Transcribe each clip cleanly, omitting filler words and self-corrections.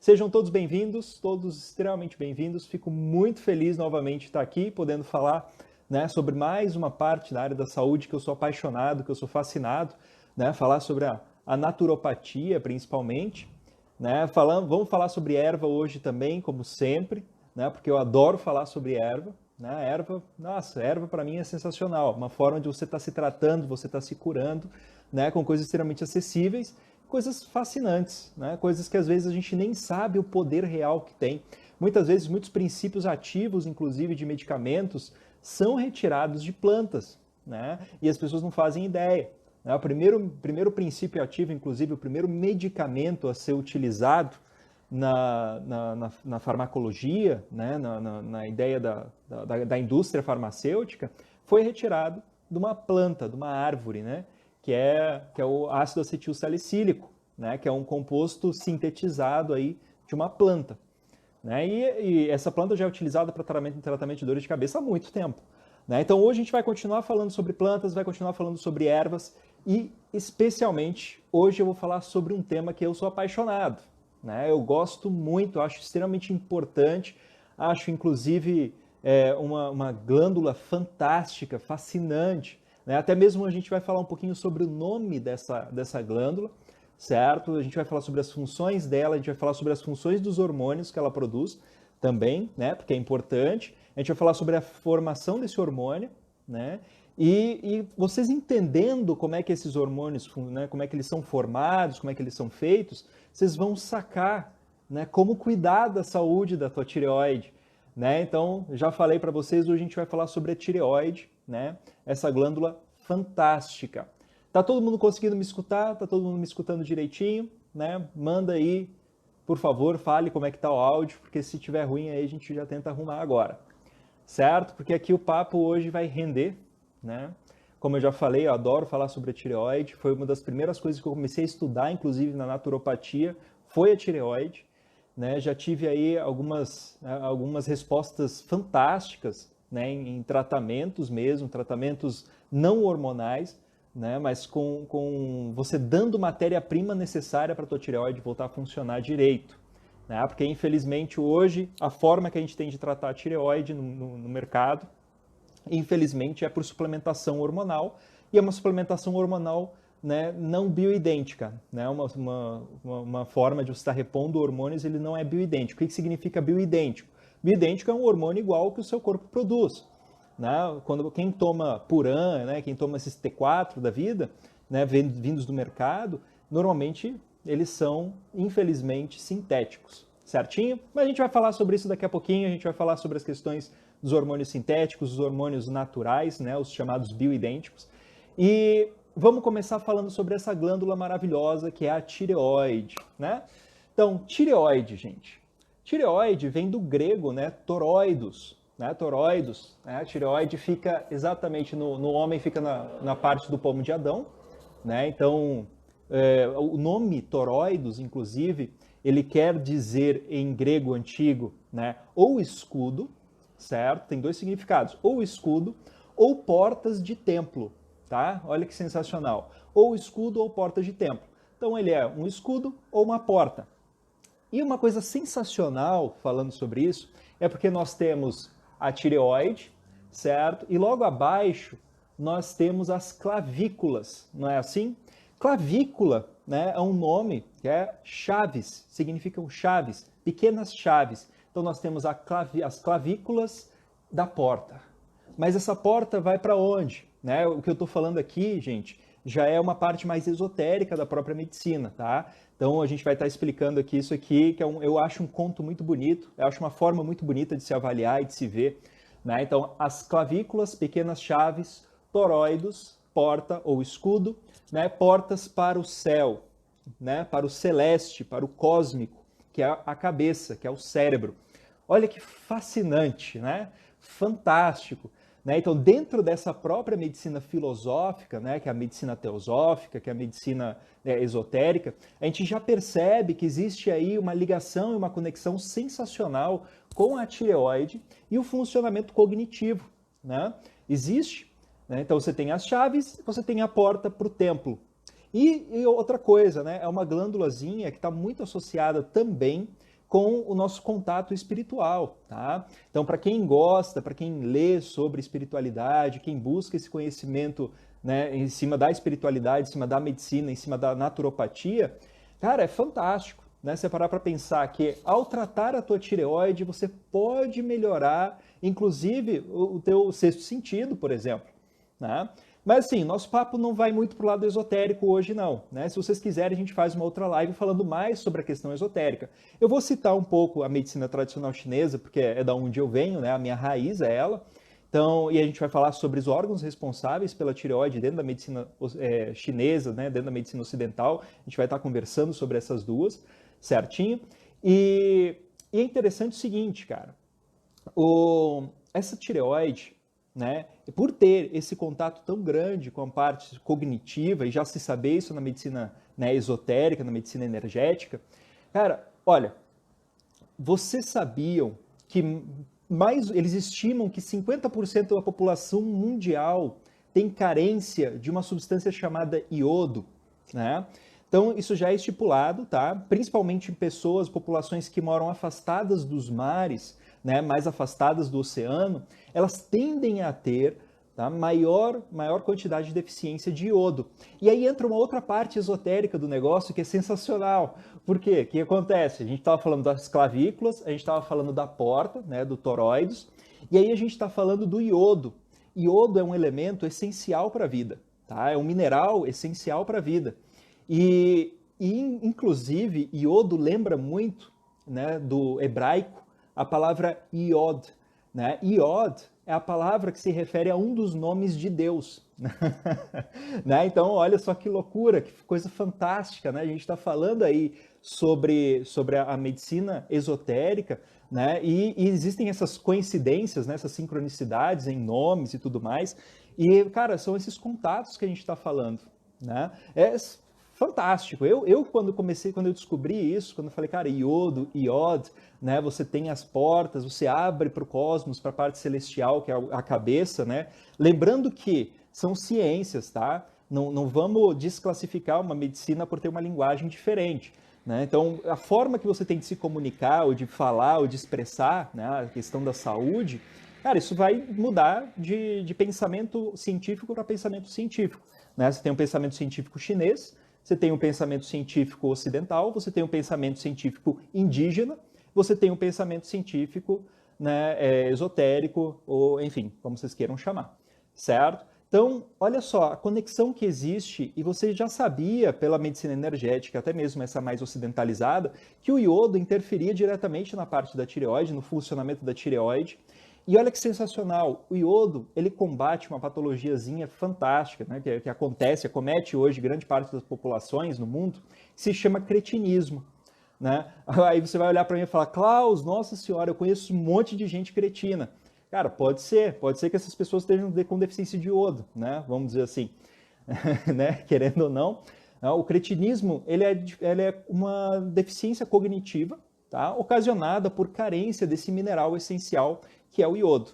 Sejam todos bem-vindos, todos extremamente bem-vindos. Fico muito feliz novamente de estar aqui, podendo falar, né, sobre mais uma parte da área da saúde que eu sou apaixonado, que eu sou fascinado, né, falar sobre a naturopatia, principalmente, né, vamos falar sobre erva hoje também, como sempre, né, porque eu adoro falar sobre erva, né, erva, nossa, erva para mim é sensacional, uma forma de você estar se tratando, você estar se curando, né, com coisas extremamente acessíveis, coisas fascinantes, né? Coisas que às vezes a gente nem sabe o poder real que tem. Muitas vezes, muitos princípios ativos, inclusive de medicamentos, são retirados de plantas, né? E as pessoas não fazem ideia. Né? O primeiro princípio ativo, inclusive, o primeiro medicamento a ser utilizado na farmacologia, né? Na ideia da indústria farmacêutica, foi retirado de uma planta, de uma árvore, né? Que é o ácido acetil salicílico, né, que é um composto sintetizado aí de uma planta. Né, e essa planta já é utilizada para tratamento de dores de cabeça há muito tempo. Né? Então hoje a gente vai continuar falando sobre plantas, vai continuar falando sobre ervas e especialmente hoje eu vou falar sobre um tema que eu sou apaixonado. Né? Eu gosto muito, acho extremamente importante, acho inclusive uma glândula fantástica, fascinante. Né? Até mesmo a gente vai falar um pouquinho sobre o nome dessa glândula, certo? A gente vai falar sobre as funções dela, a gente vai falar sobre as funções dos hormônios que ela produz também, né? Porque é importante. A gente vai falar sobre a formação desse hormônio, né? E vocês entendendo como é que esses hormônios, né, como é que eles são formados, como é que eles são feitos, vocês vão sacar, né, como cuidar da saúde da tua tireoide. Né? Então, já falei para vocês, hoje a gente vai falar sobre a tireoide, né? Essa glândula fantástica. Tá todo mundo conseguindo me escutar? Tá todo mundo me escutando direitinho? Né? Manda aí, por favor, fale como é que tá o áudio, porque se tiver ruim aí a gente já tenta arrumar agora. Certo? Porque aqui o papo hoje vai render, né? Como eu já falei, eu adoro falar sobre a tireoide. Foi uma das primeiras coisas que eu comecei a estudar, inclusive na naturopatia, foi a tireoide. Né? Já tive aí algumas respostas fantásticas, né? Em tratamentos mesmo, tratamentos não hormonais, né? Mas com você dando matéria-prima necessária para a tua tireoide voltar a funcionar direito. Né? Porque, infelizmente, hoje, a forma que a gente tem de tratar a tireoide no mercado, infelizmente, é por suplementação hormonal, e é uma suplementação hormonal, né, não bioidêntica. Né? Uma forma de você estar repondo hormônios, ele não é bioidêntico. O que significa bioidêntico? Bioidêntico é um hormônio igual que o seu corpo produz. Né? Quem toma Puran, né, quem toma esses T4 da vida, né, vindos do mercado, normalmente eles são, infelizmente, sintéticos. Certinho? Mas a gente vai falar sobre isso daqui a pouquinho, a gente vai falar sobre as questões dos hormônios sintéticos, dos hormônios naturais, né, os chamados bioidênticos. E vamos começar falando sobre essa glândula maravilhosa que é a tireoide, né? Então, tireoide, gente. Tireoide vem do grego, né, toroidos, né, toroidos. Né? A tireoide fica exatamente no homem, fica na parte do pomo de Adão, né? Então, o nome toroidos, inclusive, ele quer dizer em grego antigo, né, ou escudo, certo? Tem dois significados, ou escudo ou portas de templo, tá? Olha que sensacional. Ou escudo ou porta de templo. Então ele é um escudo ou uma porta. E uma coisa sensacional falando sobre isso é porque nós temos a tireoide, certo? E logo abaixo nós temos as clavículas, não é assim? Clavícula, né, é um nome que é chaves, significam chaves, pequenas chaves. Então nós temos as clavículas da porta. Mas essa porta vai para onde? Né? O que eu estou falando aqui, gente, já é uma parte mais esotérica da própria medicina, tá? Então a gente vai estar explicando aqui isso aqui, que eu acho um conto muito bonito, eu acho uma forma muito bonita de se avaliar e de se ver. Né? Então, as clavículas, pequenas chaves, toroidos, porta ou escudo, né? Portas para o céu, né? Para o celeste, para o cósmico, que é a cabeça, que é o cérebro. Olha que fascinante, né? Fantástico. Né? Então, dentro dessa própria medicina filosófica, né, que é a medicina teosófica, que é a medicina esotérica, a gente já percebe que existe aí uma ligação e uma conexão sensacional com a tireoide e o funcionamento cognitivo. Né? Existe. Né? Então, você tem as chaves, você tem a porta para o templo. E outra coisa, né? É uma glândulazinha que está muito associada também com o nosso contato espiritual, tá? Então, para quem gosta, para quem lê sobre espiritualidade, quem busca esse conhecimento, né, em cima da espiritualidade, em cima da medicina, em cima da naturopatia, cara, é fantástico, né? Você parar para pensar que ao tratar a tua tireoide, você pode melhorar, inclusive, o teu sexto sentido, por exemplo, né? Mas assim, nosso papo não vai muito para o lado esotérico hoje não, né? Se vocês quiserem, a gente faz uma outra live falando mais sobre a questão esotérica. Eu vou citar um pouco a medicina tradicional chinesa, porque é da onde eu venho, né? A minha raiz é ela. Então, e a gente vai falar sobre os órgãos responsáveis pela tireoide dentro da medicina chinesa, né? Dentro da medicina ocidental. A gente vai estar conversando sobre essas duas, certinho? E é interessante o seguinte, cara. Essa tireoide, né, por ter esse contato tão grande com a parte cognitiva, e já se sabe isso na medicina, né, esotérica, na medicina energética, cara, olha, vocês sabiam que eles estimam que 50% da população mundial tem carência de uma substância chamada iodo, né? Então, isso já é estipulado, tá? Principalmente em pessoas, populações que moram afastadas dos mares, né, mais afastadas do oceano, elas tendem a ter, tá, maior quantidade de deficiência de iodo. E aí entra uma outra parte esotérica do negócio que é sensacional. Por quê? O que acontece? A gente estava falando das clavículas, a gente estava falando da porta, né, do toróides, e aí a gente está falando do iodo. Iodo é um elemento essencial para a vida, tá? É um mineral essencial para a vida. E, inclusive, iodo lembra muito, né, do hebraico, a palavra iod, né? Iod é a palavra que se refere a um dos nomes de Deus. Né? Então, olha só que loucura, que coisa fantástica, né? A gente está falando aí sobre a medicina esotérica, né? E existem essas coincidências, né? Essas sincronicidades em nomes e tudo mais. E, cara, são esses contatos que a gente está falando, né? É fantástico. Eu quando eu descobri isso, quando eu falei, cara, iodo, iod, né? Você tem as portas, você abre para o cosmos, para a parte celestial, que é a cabeça, né? Lembrando que são ciências, tá? Não vamos desclassificar uma medicina por ter uma linguagem diferente, né? Então, a forma que você tem de se comunicar, ou de falar, ou de expressar, né, a questão da saúde, cara, isso vai mudar de pensamento científico para pensamento científico, né? Você tem um pensamento científico chinês, você tem um pensamento científico ocidental, você tem um pensamento científico indígena, você tem um pensamento científico, né, esotérico, ou enfim, como vocês queiram chamar, certo? Então, olha só, a conexão que existe, e você já sabia pela medicina energética, até mesmo essa mais ocidentalizada, que o iodo interferia diretamente na parte da tireoide, no funcionamento da tireoide. E olha que sensacional, o iodo, ele combate uma patologiazinha fantástica, né, que acomete hoje grande parte das populações no mundo, que se chama cretinismo. Né? Aí você vai olhar para mim e falar, Klaus, nossa senhora, eu conheço um monte de gente cretina. Cara, pode ser que essas pessoas estejam com deficiência de iodo, né? Vamos dizer assim, né? Querendo ou não. O cretinismo, ele é uma deficiência cognitiva, tá? Ocasionada por carência desse mineral essencial que é o iodo,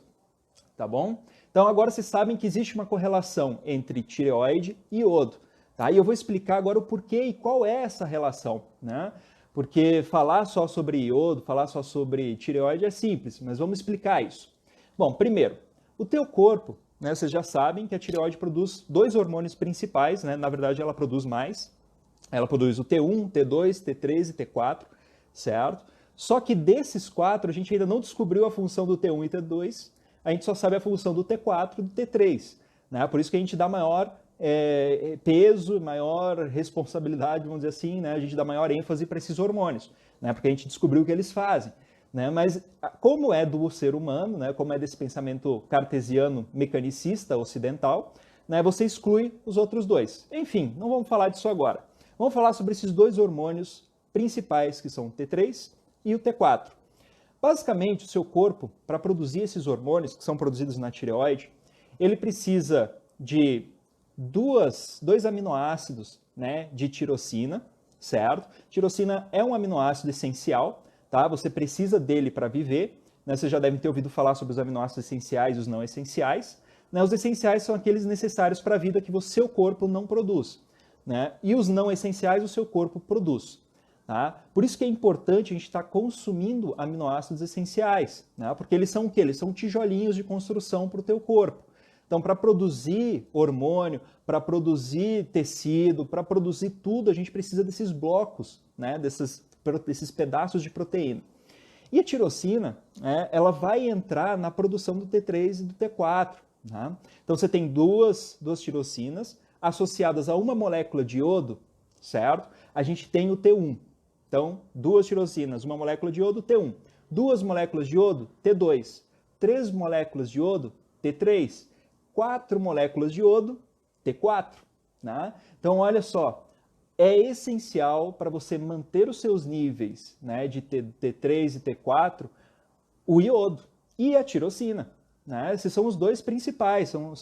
tá bom? Então agora vocês sabem que existe uma correlação entre tireoide e iodo, tá? E eu vou explicar agora o porquê e qual é essa relação, né? Porque falar só sobre iodo, falar só sobre tireoide é simples, mas vamos explicar isso. Bom, primeiro, o teu corpo, né, vocês já sabem que a tireoide produz dois hormônios principais, né? Na verdade ela produz mais, ela produz o T1, T2, T3 e T4, certo? Só que desses quatro, a gente ainda não descobriu a função do T1 e T2, a gente só sabe a função do T4 e do T3. Né? Por isso que a gente dá maior peso, maior responsabilidade, vamos dizer assim, né? A gente dá maior ênfase para esses hormônios, né? Porque a gente descobriu o que eles fazem. Né? Mas como é do ser humano, né? Como é desse pensamento cartesiano mecanicista ocidental, né? Você exclui os outros dois. Enfim, não vamos falar disso agora. Vamos falar sobre esses dois hormônios principais, que são o T3 e o T4. Basicamente, o seu corpo, para produzir esses hormônios que são produzidos na tireoide, ele precisa de dois aminoácidos, né, de tirosina, certo? Tirosina é um aminoácido essencial, tá? Você precisa dele para viver, né? Você já deve ter ouvido falar sobre os aminoácidos essenciais e os não essenciais. Né? Os essenciais são aqueles necessários para a vida que o seu corpo não produz, né? E os não essenciais o seu corpo produz. Tá? Por isso que é importante a gente estar consumindo aminoácidos essenciais, né? Porque eles são o quê? Eles são tijolinhos de construção para o teu corpo. Então, para produzir hormônio, para produzir tecido, para produzir tudo, a gente precisa desses blocos, né? desses pedaços de proteína. E a tirosina, né, ela vai entrar na produção do T3 e do T4. Tá? Então, você tem duas tirosinas associadas a uma molécula de iodo, certo? A gente tem o T1. Então, duas tirosinas, uma molécula de iodo, T1. Duas moléculas de iodo, T2. Três moléculas de iodo, T3. Quatro moléculas de iodo, T4. Né? Então, olha só, é essencial para você manter os seus níveis, né, de T3 e T4, o iodo e a tirosina. Né? Esses são os dois principais, são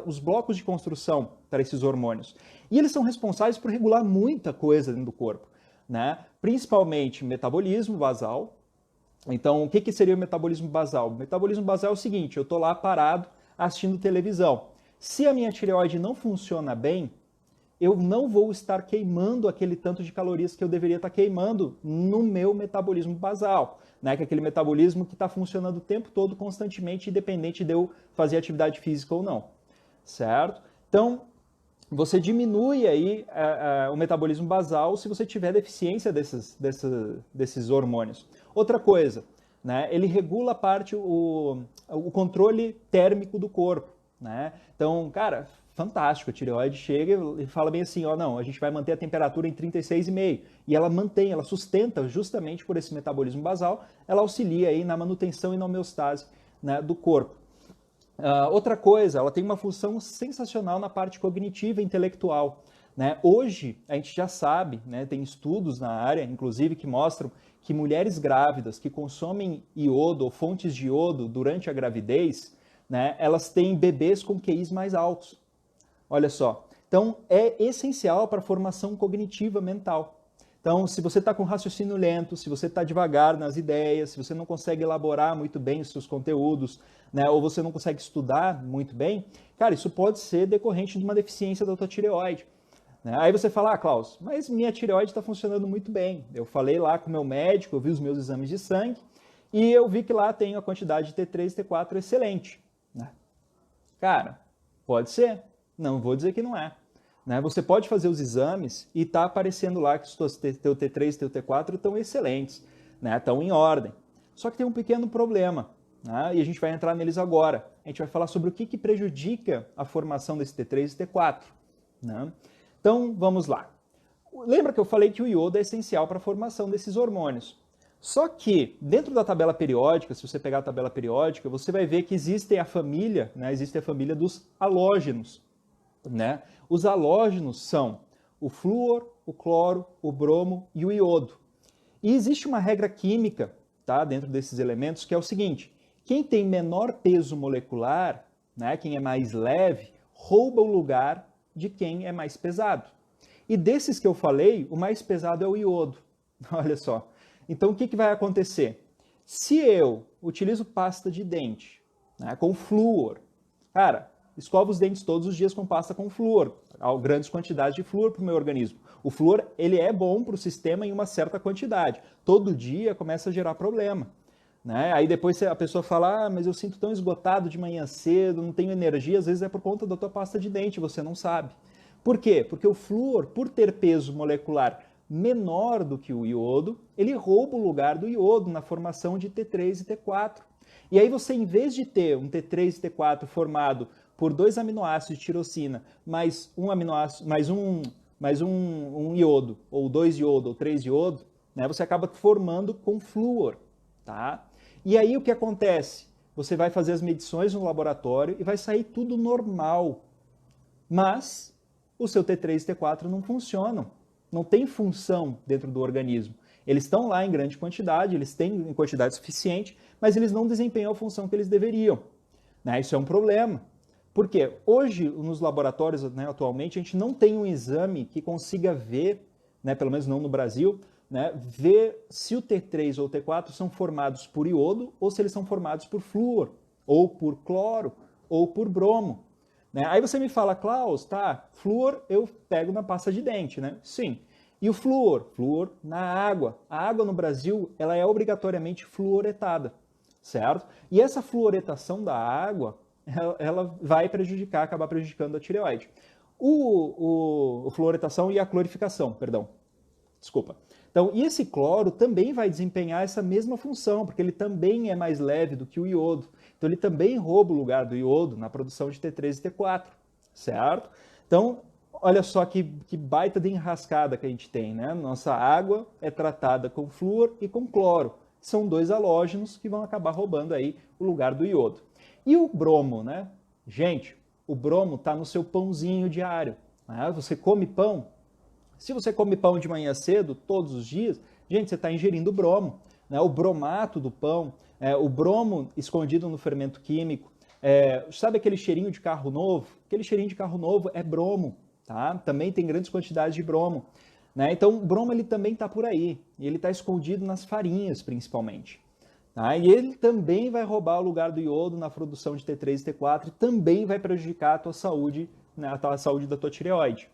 os blocos de construção para esses hormônios. E eles são responsáveis por regular muita coisa dentro do corpo. Né? Principalmente metabolismo basal. Então, o que seria o metabolismo basal? O metabolismo basal é o seguinte, eu estou lá parado assistindo televisão. Se a minha tireoide não funciona bem, eu não vou estar queimando aquele tanto de calorias que eu deveria estar queimando no meu metabolismo basal, né? Que é aquele metabolismo que está funcionando o tempo todo, constantemente, independente de eu fazer atividade física ou não, certo? Então, você diminui aí o metabolismo basal se você tiver deficiência desses hormônios. Outra coisa, né? Ele regula o controle térmico do corpo, né? Então, cara, fantástico, a tireoide chega e fala bem assim, ó, não, a gente vai manter a temperatura em 36,5. E ela mantém, ela sustenta justamente por esse metabolismo basal, ela auxilia aí na manutenção e na homeostase, né, do corpo. Outra coisa, ela tem uma função sensacional na parte cognitiva e intelectual. Né? Hoje, a gente já sabe, né, tem estudos na área, inclusive, que mostram que mulheres grávidas que consomem iodo ou fontes de iodo durante a gravidez, né, elas têm bebês com QIs mais altos. Olha só. Então, é essencial para a formação cognitiva mental. Então, se você está com raciocínio lento, se você está devagar nas ideias, se você não consegue elaborar muito bem os seus conteúdos, né, ou você não consegue estudar muito bem, cara, isso pode ser decorrente de uma deficiência da tua tireoide. Né? Aí você fala, ah, Klaus, mas minha tireoide está funcionando muito bem. Eu falei lá com o meu médico, eu vi os meus exames de sangue e eu vi que lá tem a quantidade de T3 e T4 excelente. Né? Cara, pode ser. Não vou dizer que não é. Né? Você pode fazer os exames e está aparecendo lá que os teu T3 e teu T4 estão excelentes, né? Estão em ordem. Só que tem um pequeno problema, né? E a gente vai entrar neles agora. A gente vai falar sobre o que prejudica a formação desse T3 e T4. Né? Então, vamos lá. Lembra que eu falei que o iodo é essencial para a formação desses hormônios. Só que, dentro da tabela periódica, se você pegar a tabela periódica, você vai ver que existe a família, né? Existe a família dos halógenos. Né? Os halógenos são o flúor, o cloro, o bromo e o iodo. E existe uma regra química, tá, dentro desses elementos que é o seguinte, quem tem menor peso molecular, né, quem é mais leve, rouba o lugar de quem é mais pesado. E desses que eu falei, o mais pesado é o iodo. Olha só. Então o que vai acontecer? Se eu utilizo pasta de dente, né, com flúor, cara, escovo os dentes todos os dias com pasta com flúor, grandes quantidades de flúor para o meu organismo. O flúor ele é bom para o sistema em uma certa quantidade. Todo dia começa a gerar problema. Né? Aí depois a pessoa fala, mas eu sinto tão esgotado de manhã cedo, não tenho energia, às vezes é por conta da tua pasta de dente, você não sabe. Por quê? Porque o flúor, por ter peso molecular menor do que o iodo, ele rouba o lugar do iodo na formação de T3 e T4. E aí você, em vez de ter um T3 e T4 formado por 2 aminoácidos de tirosina, mais um aminoácido, mais um iodo, ou 2 iodo, ou 3 iodo, né, você acaba formando com flúor. Tá? E aí o que acontece? Você vai fazer as medições no laboratório e vai sair tudo normal. Mas o seu T3 e T4 não funcionam. Não tem função dentro do organismo. Eles estão lá em grande quantidade, eles têm em quantidade suficiente, mas eles não desempenham a função que eles deveriam. Né? Isso é um problema. Por quê? Hoje, nos laboratórios, né, atualmente, a gente não tem um exame que consiga ver, né, pelo menos não no Brasil, né, ver se o T3 ou o T4 são formados por iodo ou se eles são formados por flúor, ou por cloro, ou por bromo. Né? Aí você me fala, Klaus, tá, flúor eu pego na pasta de dente, né? Sim. E o flúor? Flúor na água. A água no Brasil, ela é obrigatoriamente fluoretada, certo? E essa fluoretação da água, ela vai acabar prejudicando a tireoide. A fluoretação e a clorificação, perdão. Desculpa. Então, e esse cloro também vai desempenhar essa mesma função, porque ele também é mais leve do que o iodo. Então, ele também rouba o lugar do iodo na produção de T3 e T4, certo? Então, olha só que baita de enrascada que a gente tem, né? Nossa água é tratada com flúor e com cloro. São dois halógenos que vão acabar roubando aí o lugar do iodo. E o bromo, né? Gente, o bromo está no seu pãozinho diário, né? Você come pão. Se você come pão de manhã cedo, todos os dias, gente, você está ingerindo bromo, né? O bromato do pão, o bromo escondido no fermento químico, sabe aquele cheirinho de carro novo? Aquele cheirinho de carro novo é bromo, tá? Também tem grandes quantidades de bromo, né? Então, o bromo ele também está por aí, e ele está escondido nas farinhas, principalmente. Tá? E ele também vai roubar o lugar do iodo na produção de T3 e T4 e também vai prejudicar a tua saúde, né, a saúde da tua tireoide.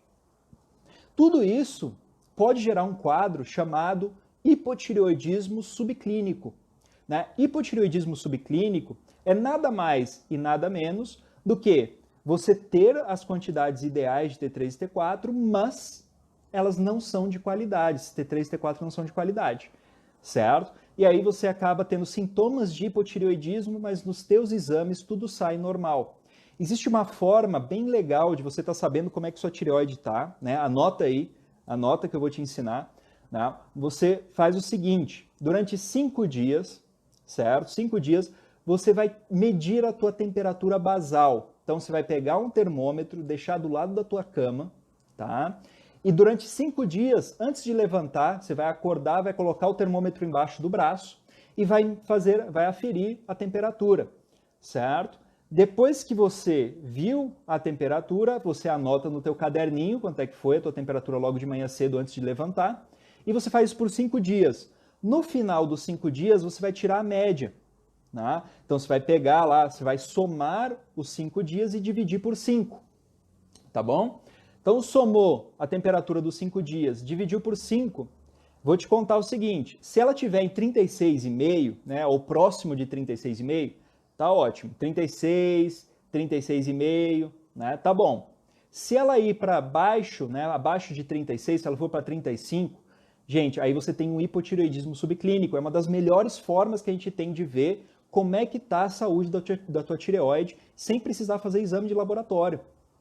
Tudo isso pode gerar um quadro chamado hipotireoidismo subclínico. Né? Hipotireoidismo subclínico é nada mais e nada menos do que você ter as quantidades ideais de T3 e T4, mas elas não são de qualidade. T3 e T4 não são de qualidade, certo? E aí você acaba tendo sintomas de hipotireoidismo, mas nos teus exames tudo sai normal. Existe uma forma bem legal de você estar sabendo como é que sua tireoide está, né? Anota aí, anota que eu vou te ensinar. Né? Você faz o seguinte, durante 5 dias, certo? 5 dias, você vai medir a tua temperatura basal. Então, você vai pegar um termômetro, deixar do lado da tua cama, tá? E durante 5 dias, antes de levantar, você vai acordar, vai colocar o termômetro embaixo do braço e vai aferir a temperatura, certo? Depois que você viu a temperatura, você anota no teu caderninho quanto é que foi a tua temperatura logo de manhã cedo antes de levantar, e você faz isso por 5 dias. No final dos 5 dias, você vai tirar a média. Né? Então, você vai pegar lá, você vai somar os 5 dias e dividir por 5, tá bom? Então, somou a temperatura dos 5 dias, dividiu por 5, vou te contar o seguinte, se ela estiver em 36,5, né, ou próximo de 36,5, tá ótimo, 36, 36,5, né? Tá bom. Se ela ir para baixo, né, abaixo de 36, se ela for para 35, gente, aí você tem um hipotireoidismo subclínico. É uma das melhores formas que a gente tem de ver como é que tá a saúde da tua tireoide sem precisar fazer exame de laboratório,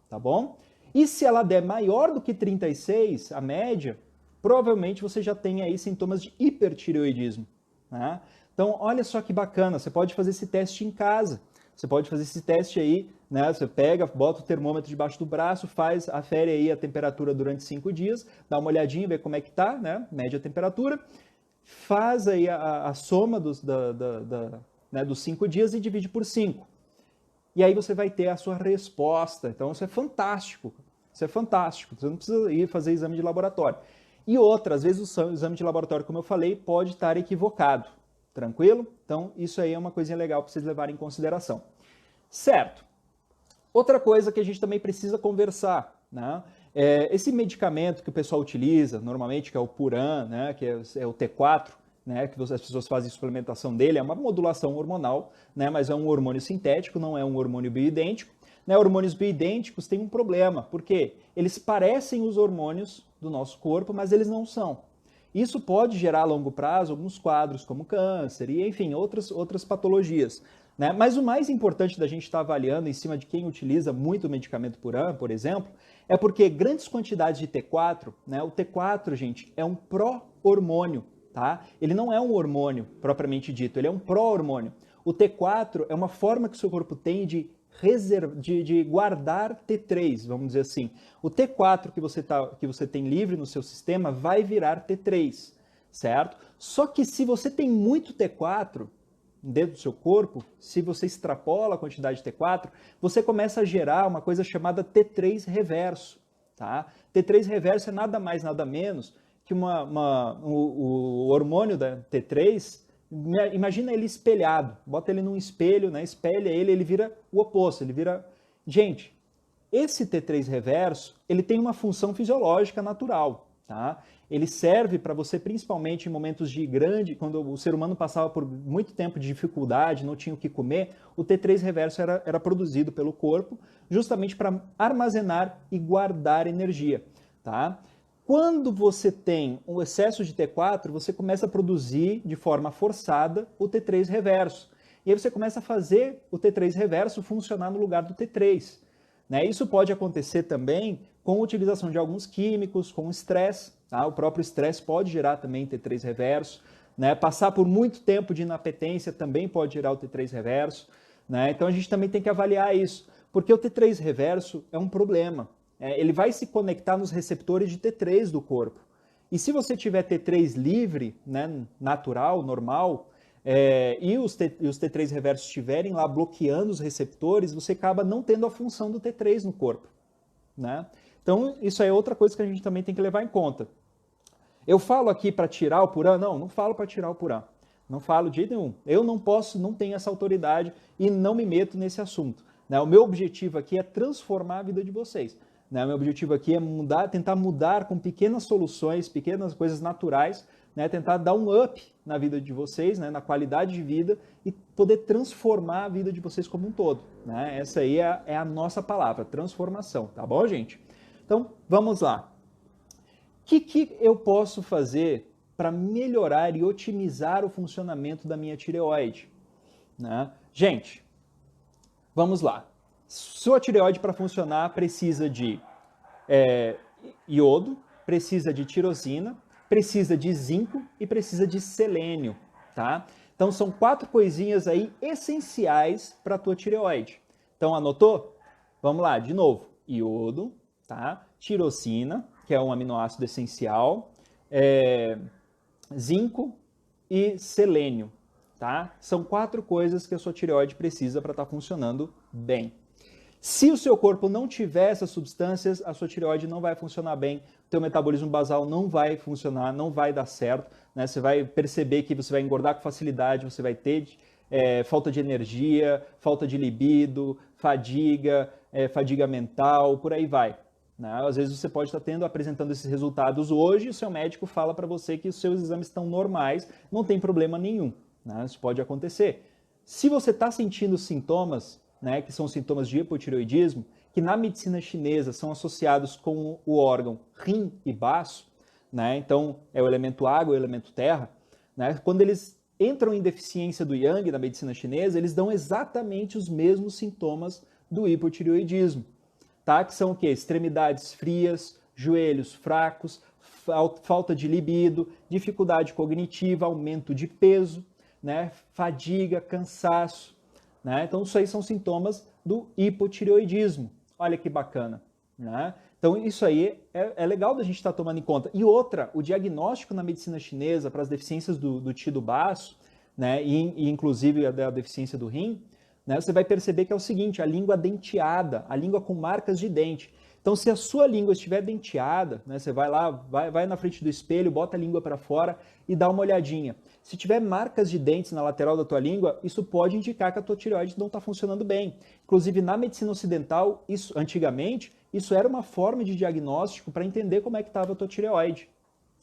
tá bom? E se ela der maior do que 36, a média, provavelmente você já tem aí sintomas de hipertireoidismo, né? Então, olha só que bacana, você pode fazer esse teste em casa. Você pode fazer esse teste aí, né? Você pega, bota o termômetro debaixo do braço, afere aí a temperatura durante 5 dias, dá uma olhadinha, vê como é que tá, né? Mede a temperatura, faz aí a soma dos 5 dias e divide por 5. E aí você vai ter a sua resposta. Então, isso é fantástico. Isso é fantástico. Você não precisa ir fazer exame de laboratório. E outra, às vezes o exame de laboratório, como eu falei, pode estar equivocado. Tranquilo? Então, isso aí é uma coisinha legal para vocês levarem em consideração. Certo. Outra coisa que a gente também precisa conversar, né? Esse medicamento que o pessoal utiliza, normalmente, que é o Puran, né? Que é o T4, né? Que as pessoas fazem suplementação dele, é uma modulação hormonal, né? Mas é um hormônio sintético, não é um hormônio bioidêntico. Né? Hormônios bioidênticos têm um problema, porque eles parecem os hormônios do nosso corpo, mas eles não são. Isso pode gerar a longo prazo alguns quadros como câncer e, enfim, outras patologias. Né? Mas o mais importante da gente estar avaliando em cima de quem utiliza muito o medicamento Puran, por exemplo, é porque grandes quantidades de T4, né? O T4, gente, é um pró-hormônio, tá? Ele não é um hormônio propriamente dito, ele é um pró-hormônio. O T4 é uma forma que o seu corpo tem de guardar T3, vamos dizer assim. O T4 que você tem livre no seu sistema vai virar T3, certo? Só que se você tem muito T4 dentro do seu corpo, se você extrapola a quantidade de T4, você começa a gerar uma coisa chamada T3 reverso, tá? T3 reverso é nada mais, nada menos que o hormônio da T3. Imagina ele espelhado, bota ele num espelho, né? Espelha ele vira o oposto, ele vira... Gente, esse T3 reverso, ele tem uma função fisiológica natural, tá? Ele serve para você, principalmente em momentos de grande, quando o ser humano passava por muito tempo de dificuldade, não tinha o que comer, o T3 reverso era produzido pelo corpo justamente para armazenar e guardar energia, tá? Quando você tem um excesso de T4, você começa a produzir de forma forçada o T3 reverso. E aí você começa a fazer o T3 reverso funcionar no lugar do T3. Né? Isso pode acontecer também com a utilização de alguns químicos, com estresse. Tá? O próprio estresse pode gerar também T3 reverso. Né? Passar por muito tempo de inapetência também pode gerar o T3 reverso. Né? Então a gente também tem que avaliar isso, porque o T3 reverso é um problema. Ele vai se conectar nos receptores de T3 do corpo. E se você tiver T3 livre, né, natural, normal, e os T3 reversos estiverem lá bloqueando os receptores, você acaba não tendo a função do T3 no corpo. Né? Então, isso é outra coisa que a gente também tem que levar em conta. Eu falo aqui para tirar o Purã? Não falo para tirar o Purã. Não falo de jeito nenhum. Eu não posso, não tenho essa autoridade e não me meto nesse assunto. Né? O meu objetivo aqui é transformar a vida de vocês. Né? O meu objetivo aqui é tentar mudar com pequenas soluções, pequenas coisas naturais, né? Tentar dar um up na vida de vocês, né? Na qualidade de vida e poder transformar a vida de vocês como um todo. Né? Essa aí é a nossa palavra, transformação. Tá bom, gente? Então, vamos lá. O que eu posso fazer para melhorar e otimizar o funcionamento da minha tireoide? Né? Gente, vamos lá. Sua tireoide, para funcionar, precisa de iodo, precisa de tirosina, precisa de zinco e precisa de selênio, tá? Então são 4 coisinhas aí essenciais para a tua tireoide. Então anotou? Vamos lá, de novo. Iodo, tá? Tirosina, que é um aminoácido essencial, zinco e selênio, tá? São 4 coisas que a sua tireoide precisa para estar funcionando bem. Se o seu corpo não tiver essas substâncias, a sua tireoide não vai funcionar bem, o teu metabolismo basal não vai funcionar, não vai dar certo, né? Você vai perceber que você vai engordar com facilidade, você vai ter falta de energia, falta de libido, fadiga, fadiga mental, por aí vai. Né? Às vezes você pode estar apresentando esses resultados hoje e o seu médico fala para você que os seus exames estão normais, não tem problema nenhum. Né? Isso pode acontecer. Se você está sentindo sintomas, né, que são sintomas de hipotireoidismo, que na medicina chinesa são associados com o órgão rim e baço, né, então é o elemento água e o elemento terra, né, quando eles entram em deficiência do yang na medicina chinesa, eles dão exatamente os mesmos sintomas do hipotireoidismo, tá? Que são o quê? Extremidades frias, joelhos fracos, falta de libido, dificuldade cognitiva, aumento de peso, né, fadiga, cansaço. Né? Então, isso aí são sintomas do hipotireoidismo. Olha que bacana. Né? Então, isso aí é legal da gente estar tomando em conta. E outra, o diagnóstico na medicina chinesa para as deficiências do ti do baço, né? e inclusive a da deficiência do rim, né? Você vai perceber que é o seguinte, a língua denteada, a língua com marcas de dente. Então, se a sua língua estiver denteada, né, você vai lá, vai na frente do espelho, bota a língua para fora e dá uma olhadinha. Se tiver marcas de dentes na lateral da tua língua, isso pode indicar que a tua tireoide não está funcionando bem. Inclusive, na medicina ocidental, antigamente, isso era uma forma de diagnóstico para entender como é que estava a tua tireoide.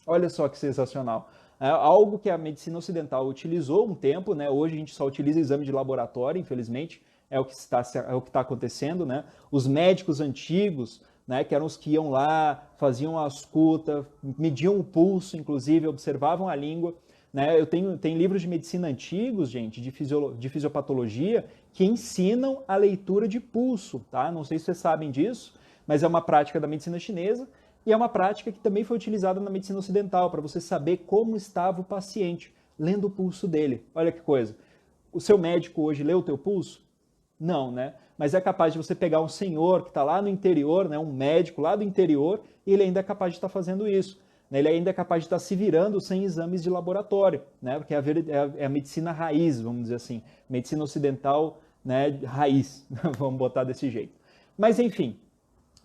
Olha só que sensacional. É algo que a medicina ocidental utilizou um tempo, né? Hoje a gente só utiliza exame de laboratório, infelizmente, é o que está acontecendo, né? Os médicos antigos, né, que eram os que iam lá, faziam a ausculta, mediam o pulso, inclusive, observavam a língua. Né? Tem livros de medicina antigos, gente, de fisiopatologia, que ensinam a leitura de pulso. Tá? Não sei se vocês sabem disso, mas é uma prática da medicina chinesa e é uma prática que também foi utilizada na medicina ocidental, para você saber como estava o paciente, lendo o pulso dele. Olha que coisa. O seu médico hoje lê o teu pulso? Não, né? Mas é capaz de você pegar um senhor que está lá no interior, né, um médico lá do interior, e ele ainda é capaz de estar fazendo isso. Né? Ele ainda é capaz de estar se virando sem exames de laboratório, né? Porque é a medicina raiz, vamos dizer assim. Medicina ocidental, né, raiz, vamos botar desse jeito. Mas enfim,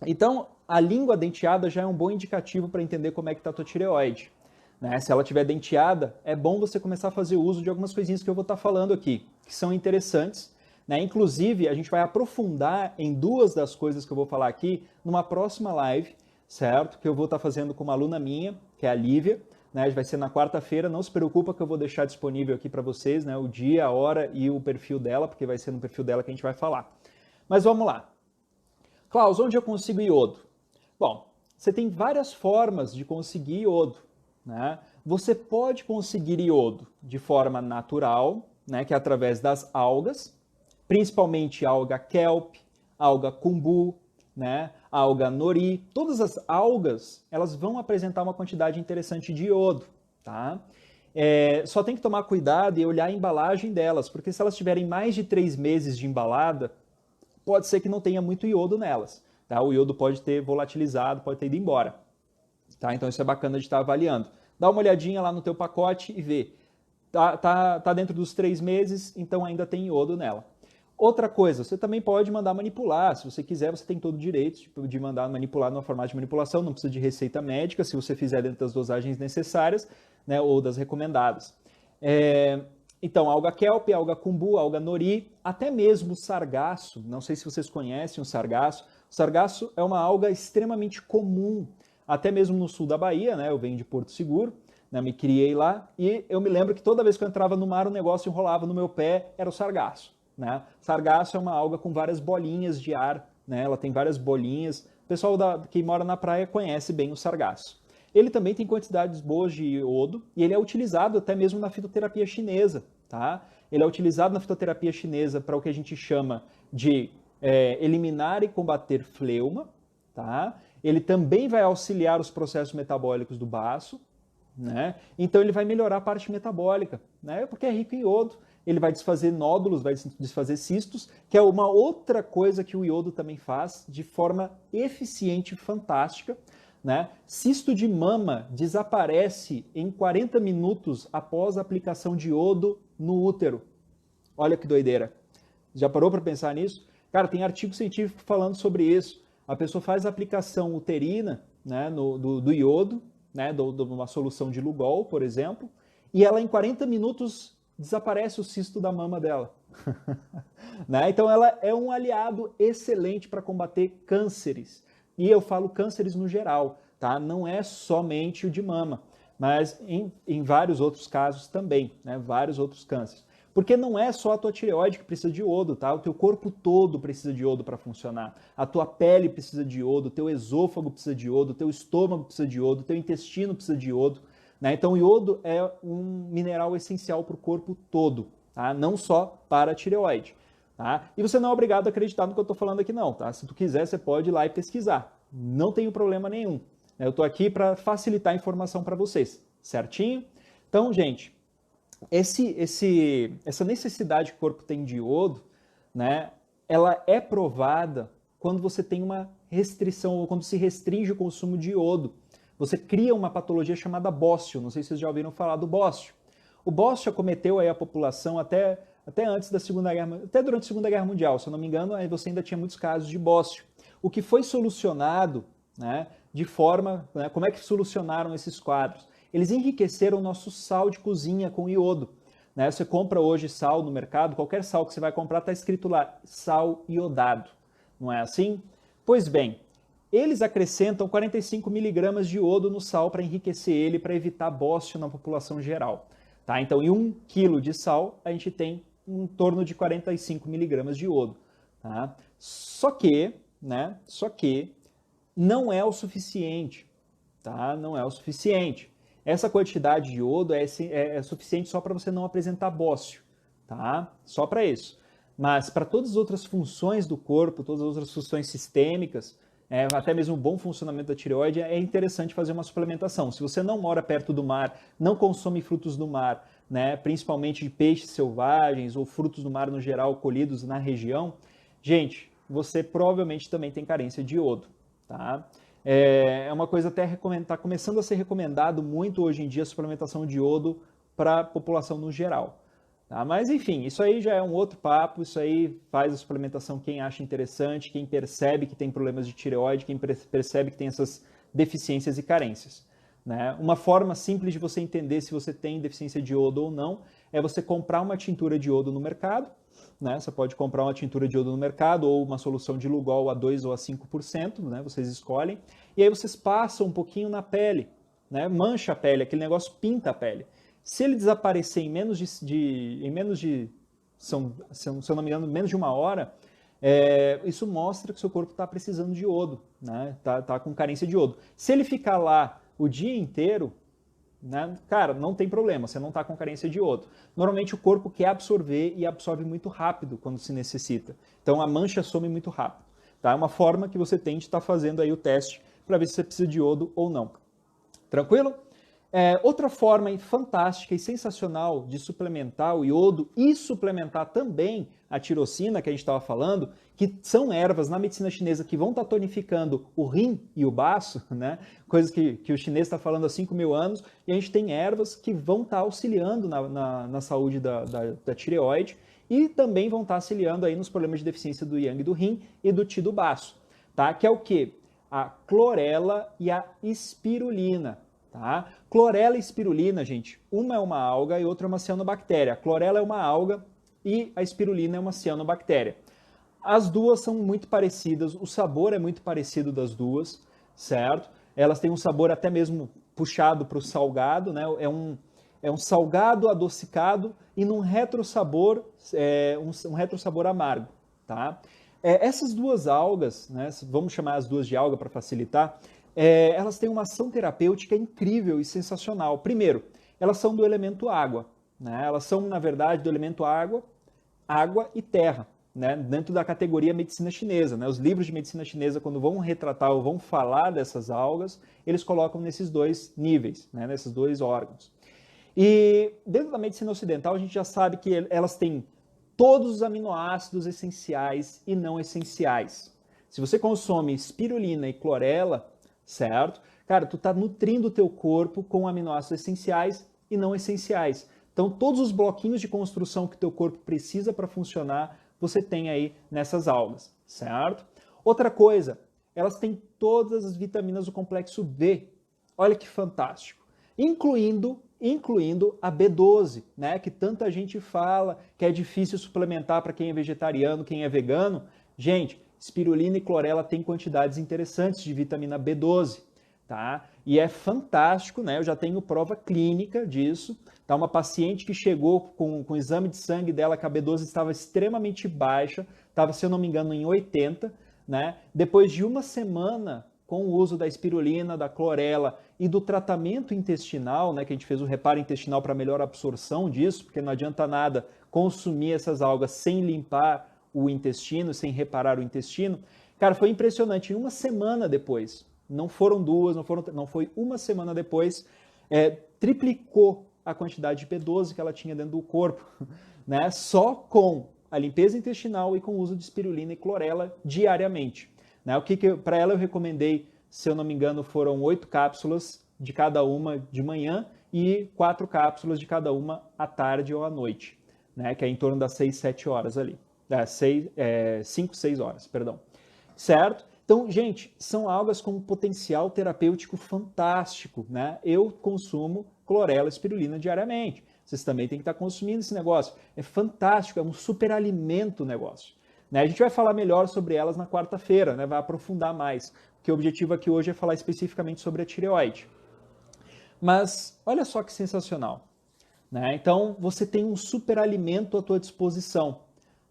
então a língua denteada já é um bom indicativo para entender como é que está a tua tireoide. Né? Se ela estiver denteada, é bom você começar a fazer uso de algumas coisinhas que eu vou estar falando aqui, que são interessantes. Né? Inclusive, a gente vai aprofundar em 2 das coisas que eu vou falar aqui numa próxima live, certo? Que eu vou estar fazendo com uma aluna minha, que é a Lívia, né? Vai ser na quarta-feira, não se preocupa que eu vou deixar disponível aqui para vocês, né? O dia, a hora e o perfil dela, porque vai ser no perfil dela que a gente vai falar. Mas vamos lá. Klaus, onde eu consigo iodo? Bom, você tem várias formas de conseguir iodo, né? Você pode conseguir iodo de forma natural, né? Que é através das algas, principalmente a alga kelp, a alga kombu, né? A alga nori. Todas as algas, elas vão apresentar uma quantidade interessante de iodo, tá? Só tem que tomar cuidado e olhar a embalagem delas, porque se elas tiverem mais de 3 meses de embalada, pode ser que não tenha muito iodo nelas. Tá? O iodo pode ter volatilizado, pode ter ido embora. Tá? Então isso é bacana de estar avaliando. Dá uma olhadinha lá no teu pacote e vê. Tá dentro dos 3 meses, então ainda tem iodo nela. Outra coisa, você também pode mandar manipular. Se você quiser, você tem todo o direito de mandar manipular no formato de manipulação. Não precisa de receita médica, se você fizer dentro das dosagens necessárias, né, ou das recomendadas. Então, alga kelp, alga kombu, alga nori, até mesmo o sargaço. Não sei se vocês conhecem o sargaço. O sargaço é uma alga extremamente comum, até mesmo no sul da Bahia, né? Eu venho de Porto Seguro, né? Me criei lá, e eu me lembro que toda vez que eu entrava no mar, o negócio enrolava no meu pé, era o sargaço. Né? Sargaço é uma alga com várias bolinhas de ar, né? Ela tem várias bolinhas. O pessoal que mora na praia conhece bem o sargaço. Ele também tem quantidades boas de iodo e ele é utilizado até mesmo na fitoterapia chinesa. Tá? Ele é utilizado na fitoterapia chinesa para o que a gente chama de eliminar e combater fleuma. Tá? Ele também vai auxiliar os processos metabólicos do baço. Né? Então ele vai melhorar a parte metabólica, né? Porque é rico em iodo. Ele vai desfazer nódulos, vai desfazer cistos, que é uma outra coisa que o iodo também faz de forma eficiente e fantástica. Né? Cisto de mama desaparece em 40 minutos após a aplicação de iodo no útero. Olha que doideira. Já parou para pensar nisso? Cara, tem artigo científico falando sobre isso. A pessoa faz a aplicação uterina, né, do iodo, né, de uma solução de Lugol, por exemplo, e ela em 40 minutos desaparece o cisto da mama dela. Né? Então ela é um aliado excelente para combater cânceres. E eu falo cânceres no geral, tá? Não é somente o de mama, mas em vários outros casos também, né? Vários outros cânceres. Porque não é só a tua tireoide que precisa de iodo, tá? O teu corpo todo precisa de iodo para funcionar. A tua pele precisa de iodo, o teu esôfago precisa de iodo, o teu estômago precisa de iodo, o teu intestino precisa de iodo. Né? Então o iodo é um mineral essencial para o corpo todo, tá? Não só para a tireoide. Tá? E você não é obrigado a acreditar no que eu estou falando aqui não. Tá? Se tu quiser, você pode ir lá e pesquisar. Não tenho problema nenhum. Eu estou aqui para facilitar a informação para vocês. Certinho? Então, gente, essa necessidade que o corpo tem de iodo, né, ela é provada quando você tem uma restrição, ou quando se restringe o consumo de iodo. Você cria uma patologia chamada bócio. Não sei se vocês já ouviram falar do bócio. O bócio acometeu aí a população até antes da Segunda Guerra, até durante a Segunda Guerra Mundial, se eu não me engano, aí você ainda tinha muitos casos de bócio. O que foi solucionado, né, de forma, né, como é que solucionaram esses quadros? Eles enriqueceram o nosso sal de cozinha com iodo. Né? Você compra hoje sal no mercado, qualquer sal que você vai comprar está escrito lá, sal iodado. Não é assim? Pois bem, eles acrescentam 45 miligramas de iodo no sal para enriquecer ele, para evitar bócio na população geral. Tá? Então, em 1 quilo de sal, a gente tem em torno de 45 miligramas de iodo. Tá? Só que não é o suficiente. Tá? Não é o suficiente. Essa quantidade de iodo é suficiente só para você não apresentar bócio. Tá? Só para isso. Mas para todas as outras funções do corpo, todas as outras funções sistêmicas, até mesmo o bom funcionamento da tireoide, é interessante fazer uma suplementação. Se você não mora perto do mar, não consome frutos do mar, né, principalmente de peixes selvagens ou frutos do mar no geral colhidos na região, gente, você provavelmente também tem carência de iodo. Tá? É uma coisa até está começando a ser recomendado muito hoje em dia a suplementação de iodo para a população no geral. Tá? Mas enfim, isso aí já é um outro papo, isso aí faz a suplementação quem acha interessante, quem percebe que tem problemas de tireoide, quem percebe que tem essas deficiências e carências. Né? Uma forma simples de você entender se você tem deficiência de iodo ou não é você comprar uma tintura de iodo no mercado, né? Você pode comprar uma tintura de iodo no mercado ou uma solução de Lugol a 2 ou a 5%, né? Vocês escolhem. E aí vocês passam um pouquinho na pele, né? Mancha a pele, aquele negócio pinta a pele. Se ele desaparecer em menos de se eu não me engano, menos de uma hora, isso mostra que o seu corpo está precisando de iodo, né? Tá com carência de iodo. Se ele ficar lá o dia inteiro, né, cara, não tem problema, você não está com carência de iodo. Normalmente o corpo quer absorver e absorve muito rápido quando se necessita. Então a mancha some muito rápido. Tá? É uma forma que você tem de estar fazendo aí o teste para ver se você precisa de iodo ou não. Tranquilo? Outra forma fantástica e sensacional de suplementar o iodo e suplementar também a tirosina, que a gente estava falando, que são ervas na medicina chinesa que vão estar tonificando o rim e o baço, né? Coisas que o chinês está falando há 5.000 anos, e a gente tem ervas que vão estar auxiliando na saúde da tireoide e também vão estar auxiliando aí nos problemas de deficiência do yang do rim e do ti do baço, tá? Que é o quê? A clorela e a espirulina. Tá? Clorela e espirulina, gente, uma é uma alga e outra é uma cianobactéria. A clorela é uma alga e a espirulina é uma cianobactéria. As duas são muito parecidas, o sabor é muito parecido das duas, certo? Elas têm um sabor até mesmo puxado para o salgado, né? É um salgado adocicado e num retrosabor, um retrosabor amargo, tá? Essas duas algas, né? Vamos chamar as duas de alga para facilitar, elas têm uma ação terapêutica incrível e sensacional. Primeiro, elas são do elemento água, né? Elas são, na verdade, do elemento água e terra, né? Dentro da categoria medicina chinesa, né? Os livros de medicina chinesa, quando vão retratar ou vão falar dessas algas, eles colocam nesses dois níveis, né? Nesses dois órgãos. E dentro da medicina ocidental, a gente já sabe que elas têm todos os aminoácidos essenciais e não essenciais. Se você consome espirulina e clorela, certo? Cara, tu tá nutrindo o teu corpo com aminoácidos essenciais e não essenciais. Então, todos os bloquinhos de construção que o teu corpo precisa para funcionar, você tem aí nessas algas, certo? Outra coisa, elas têm todas as vitaminas do complexo B. Olha que fantástico. Incluindo a B12, né? Que tanta gente fala que é difícil suplementar para quem é vegetariano, quem é vegano. Gente, espirulina e clorela têm quantidades interessantes de vitamina B12, tá? E é fantástico, né? Eu já tenho prova clínica disso. Tá? Uma paciente que chegou com o exame de sangue dela, que a B12 estava extremamente baixa, estava, se eu não me engano, em 80, né? Depois de uma semana com o uso da espirulina, da clorela e do tratamento intestinal, né, que a gente fez o reparo intestinal para melhor absorção disso, porque não adianta nada consumir essas algas sem limpar o intestino, sem reparar o intestino. Cara, foi impressionante. Em uma semana depois, não foram duas, não foi uma semana depois, triplicou a quantidade de B12 que ela tinha dentro do corpo, né? Só com a limpeza intestinal e com o uso de espirulina e clorela diariamente. Né? Para ela eu recomendei, se eu não me engano, foram 8 cápsulas de cada uma de manhã e 4 cápsulas de cada uma à tarde ou à noite, né? Que é em torno das 6, 7 horas ali. 5, 6 horas, perdão. Certo? Então, gente, são algas com um potencial terapêutico fantástico, né? Eu consumo clorela e espirulina diariamente. Vocês também têm que estar consumindo esse negócio. É fantástico, é um superalimento o negócio. Né? A gente vai falar melhor sobre elas na quarta-feira, né? Vai aprofundar mais, porque o objetivo aqui hoje é falar especificamente sobre a tireoide. Mas olha só que sensacional. Né? Então, você tem um superalimento à tua disposição.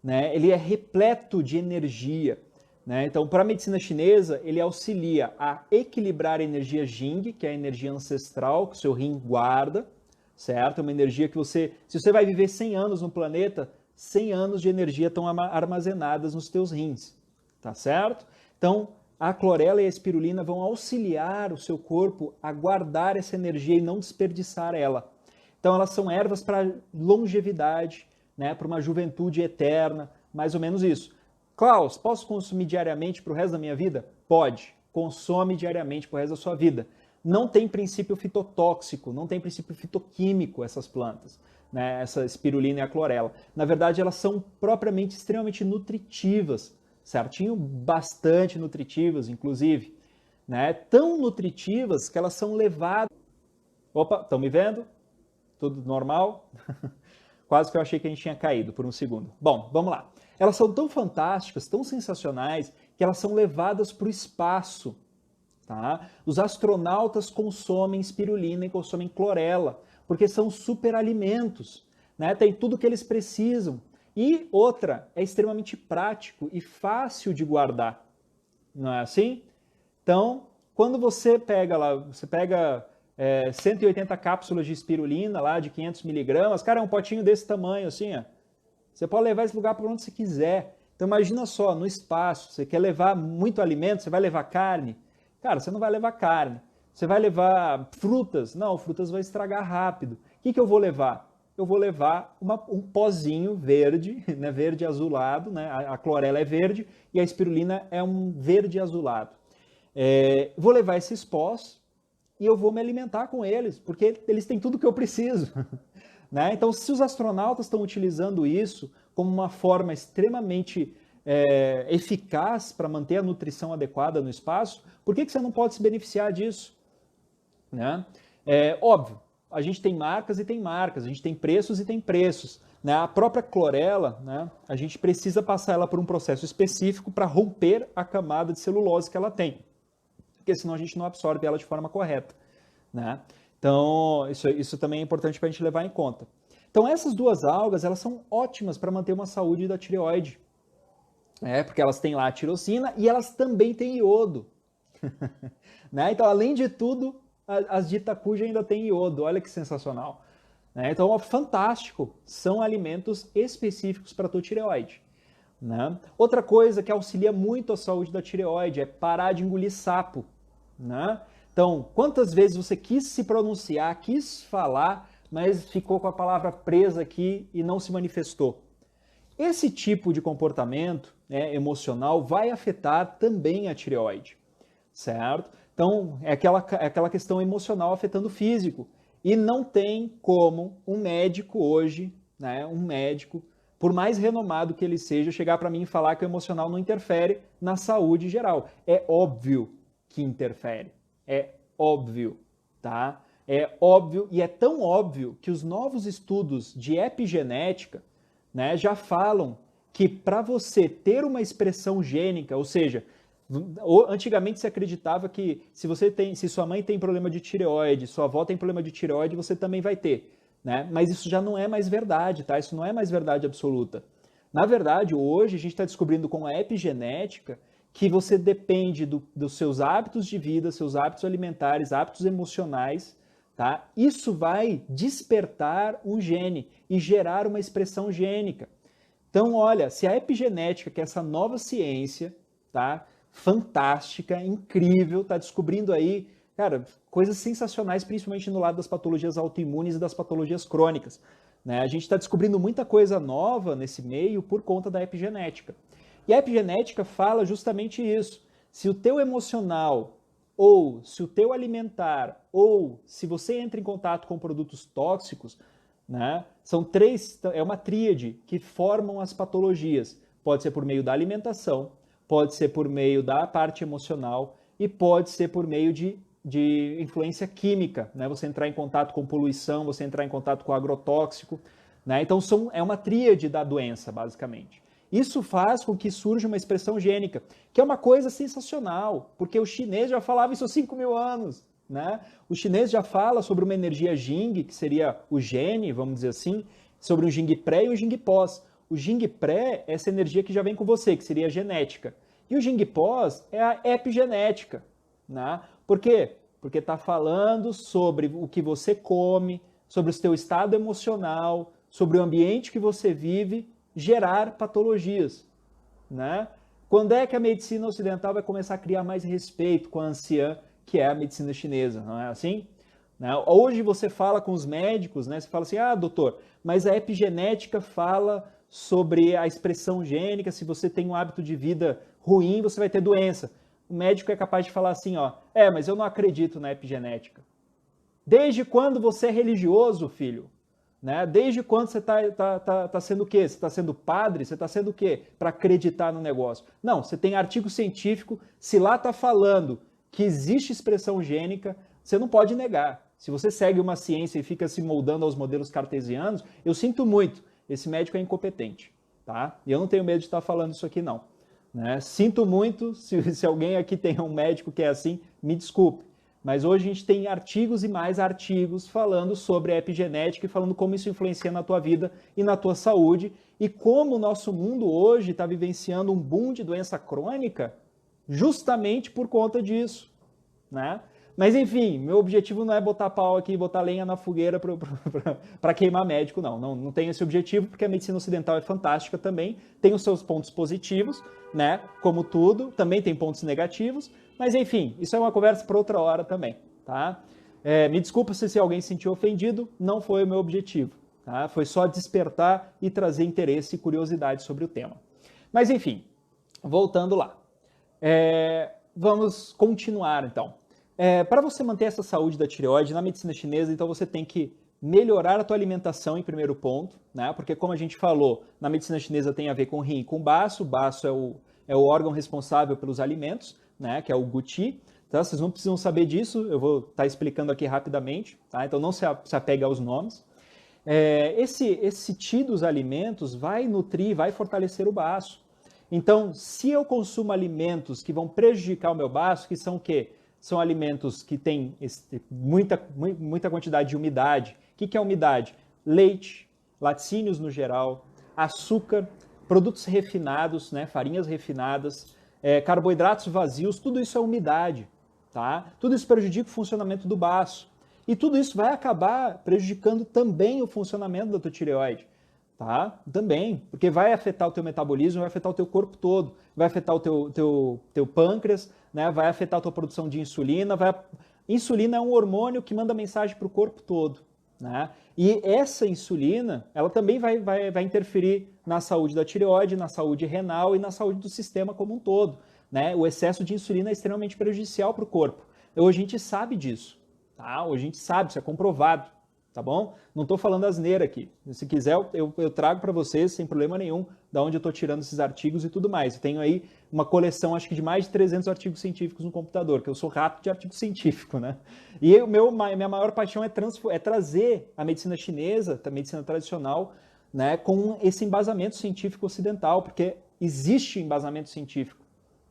Né? Ele é repleto de energia. Né? Então, para a medicina chinesa, ele auxilia a equilibrar a energia Jing, que é a energia ancestral que o seu rim guarda, certo? É uma energia que se você vai viver 100 anos no planeta, 100 anos de energia estão armazenadas nos teus rins, tá certo? Então, a clorela e a espirulina vão auxiliar o seu corpo a guardar essa energia e não desperdiçar ela. Então, elas são ervas para longevidade, né? Para uma juventude eterna, mais ou menos isso. Klaus, posso consumir diariamente para o resto da minha vida? Pode. Consome diariamente para o resto da sua vida. Não tem princípio fitotóxico, não tem princípio fitoquímico essas plantas, né? Essa espirulina e a clorela. Na verdade, elas são propriamente extremamente nutritivas, certinho? Bastante nutritivas, inclusive. Né? Tão nutritivas que elas são levadas... Opa, estão me vendo? Tudo normal? Quase que eu achei que a gente tinha caído por um segundo. Bom, vamos lá. Elas são tão fantásticas, tão sensacionais, que elas são levadas para o espaço. Tá? Os astronautas consomem espirulina e consomem clorela, porque são superalimentos, né? Tem tudo que eles precisam. E outra, é extremamente prático e fácil de guardar. Não é assim? Então, quando você pega 180 cápsulas de espirulina lá de 500 miligramas, cara, é um potinho desse tamanho assim, ó. Você pode levar esse lugar para onde você quiser. Então imagina só, no espaço, você quer levar muito alimento, você vai levar carne? Cara, você não vai levar carne. Você vai levar frutas? Não, frutas vai estragar rápido. O que eu vou levar? Eu vou levar um pozinho verde, né, verde azulado, né? A clorela é verde e a espirulina é um verde azulado. Vou levar esses pós e eu vou me alimentar com eles, porque eles têm tudo que eu preciso. Né? Então, se os astronautas estão utilizando isso como uma forma extremamente eficaz para manter a nutrição adequada no espaço, por que você não pode se beneficiar disso? Né? Óbvio, a gente tem marcas e tem marcas, a gente tem preços e tem preços. Né? A própria clorela, né, a gente precisa passar ela por um processo específico para romper a camada de celulose que ela tem, porque senão a gente não absorve ela de forma correta. Né? Então, isso também é importante para a gente levar em conta. Então, essas duas algas, elas são ótimas para manter uma saúde da tireoide. Porque elas têm lá a tirosina e elas também têm iodo. Né? Então, além de tudo, as de Itacuja ainda têm iodo. Olha que sensacional. Né? Então, fantástico. São alimentos específicos para a tua tireoide. Né? Outra coisa que auxilia muito a saúde da tireoide é parar de engolir sapo. Né? Então, quantas vezes você quis se pronunciar, quis falar, mas ficou com a palavra presa aqui e não se manifestou? Esse tipo de comportamento, né, emocional vai afetar também a tireoide, certo? Então, é aquela questão emocional afetando o físico. E não tem como um médico hoje, né, um médico, por mais renomado que ele seja, chegar para mim e falar que o emocional não interfere na saúde geral. É óbvio que interfere. É óbvio, tá? É óbvio, e é tão óbvio que os novos estudos de epigenética, né, já falam que para você ter uma expressão gênica, ou seja, antigamente se acreditava que se sua mãe tem problema de tireoide, sua avó tem problema de tireoide, você também vai ter. Né? Mas isso já não é mais verdade, tá? Isso não é mais verdade absoluta. Na verdade, hoje a gente está descobrindo com a epigenética que você depende dos seus hábitos de vida, seus hábitos alimentares, hábitos emocionais, tá? Isso vai despertar um gene e gerar uma expressão gênica. Então, olha, se a epigenética, que é essa nova ciência, tá? Fantástica, incrível, tá descobrindo aí, cara, coisas sensacionais, principalmente no lado das patologias autoimunes e das patologias crônicas. Né? A gente está descobrindo muita coisa nova nesse meio por conta da epigenética. E a epigenética fala justamente isso. Se o teu emocional, ou se o teu alimentar, ou se você entra em contato com produtos tóxicos, né? É uma tríade que formam as patologias. Pode ser por meio da alimentação, pode ser por meio da parte emocional e pode ser por meio de influência química, né? Você entrar em contato com poluição, você entrar em contato com agrotóxico, né? Então é uma tríade da doença, basicamente. Isso faz com que surja uma expressão gênica, que é uma coisa sensacional, porque o chinês já falava isso há 5.000 anos. Né? O chinês já fala sobre uma energia Jing, que seria o gene, vamos dizer assim, sobre um Jing pré e um Jing pós. O Jing pré é essa energia que já vem com você, que seria a genética. E o Jing pós é a epigenética. Né? Por quê? Porque está falando sobre o que você come, sobre o seu estado emocional, sobre o ambiente que você vive, gerar patologias. Né? Quando é que a medicina ocidental vai começar a criar mais respeito com a anciã, que é a medicina chinesa, não é assim? Né? Hoje você fala com os médicos, né? Você fala assim, doutor, mas a epigenética fala sobre a expressão gênica, se você tem um hábito de vida ruim, você vai ter doença. O médico é capaz de falar assim, mas eu não acredito na epigenética. Desde quando você é religioso, filho? Né? Desde quando você está sendo o quê? Você está sendo padre? Você está sendo o quê? Para acreditar no negócio. Não, você tem artigo científico, se lá está falando que existe expressão gênica, você não pode negar. Se você segue uma ciência e fica se moldando aos modelos cartesianos, eu sinto muito, esse médico é incompetente, tá? E eu não tenho medo de estar falando isso aqui, não. Né? Sinto muito, se alguém aqui tem um médico que é assim, me desculpe. Mas hoje a gente tem artigos e mais artigos falando sobre a epigenética e falando como isso influencia na tua vida e na tua saúde e como o nosso mundo hoje está vivenciando um boom de doença crônica justamente por conta disso, né? Mas enfim, meu objetivo não é botar pau aqui, botar lenha na fogueira para queimar médico, não tenho esse objetivo, porque a medicina ocidental é fantástica também, tem os seus pontos positivos, né? Como tudo, também tem pontos negativos, mas enfim, isso é uma conversa para outra hora também, tá? Me desculpa se alguém se sentiu ofendido, não foi o meu objetivo, tá? Foi só despertar e trazer interesse e curiosidade sobre o tema. Mas enfim, voltando lá. Vamos continuar então. Para você manter essa saúde da tireoide na medicina chinesa, então você tem que melhorar a tua alimentação em primeiro ponto, né? Porque como a gente falou, na medicina chinesa tem a ver com rim e com baço. O baço é o órgão responsável pelos alimentos, né? Que é o guqi. Tá? Vocês não precisam saber disso, eu vou estar explicando aqui rapidamente, tá? Então não se apegue aos nomes. Esse ti dos alimentos vai nutrir, vai fortalecer o baço. Então, se eu consumo alimentos que vão prejudicar o meu baço, que são o quê? São alimentos que têm muita quantidade de umidade. O que é umidade? Leite, laticínios no geral, açúcar, produtos refinados, né? Farinhas refinadas, carboidratos vazios, tudo isso é umidade. Tá? Tudo isso prejudica o funcionamento do baço. E tudo isso vai acabar prejudicando também o funcionamento da tua tireoide. Tá? Também, porque vai afetar o teu metabolismo, vai afetar o teu corpo todo, vai afetar o teu pâncreas, né? Vai afetar a tua produção de insulina. Insulina é um hormônio que manda mensagem para o corpo todo. Né? E essa insulina, ela também vai interferir na saúde da tireoide, na saúde renal e na saúde do sistema como um todo. Né? O excesso de insulina é extremamente prejudicial para o corpo. Hoje a gente sabe disso. Tá? Hoje a gente sabe, isso é comprovado. Tá bom? Não estou falando asneira aqui. Se quiser, eu trago para vocês sem problema nenhum da onde eu estou tirando esses artigos e tudo mais. Eu tenho aí uma coleção, acho que de mais de 300 artigos científicos no computador, que eu sou rato de artigo científico, né? E minha maior paixão é trazer a medicina chinesa, a medicina tradicional, né, com esse embasamento científico ocidental, porque existe embasamento científico,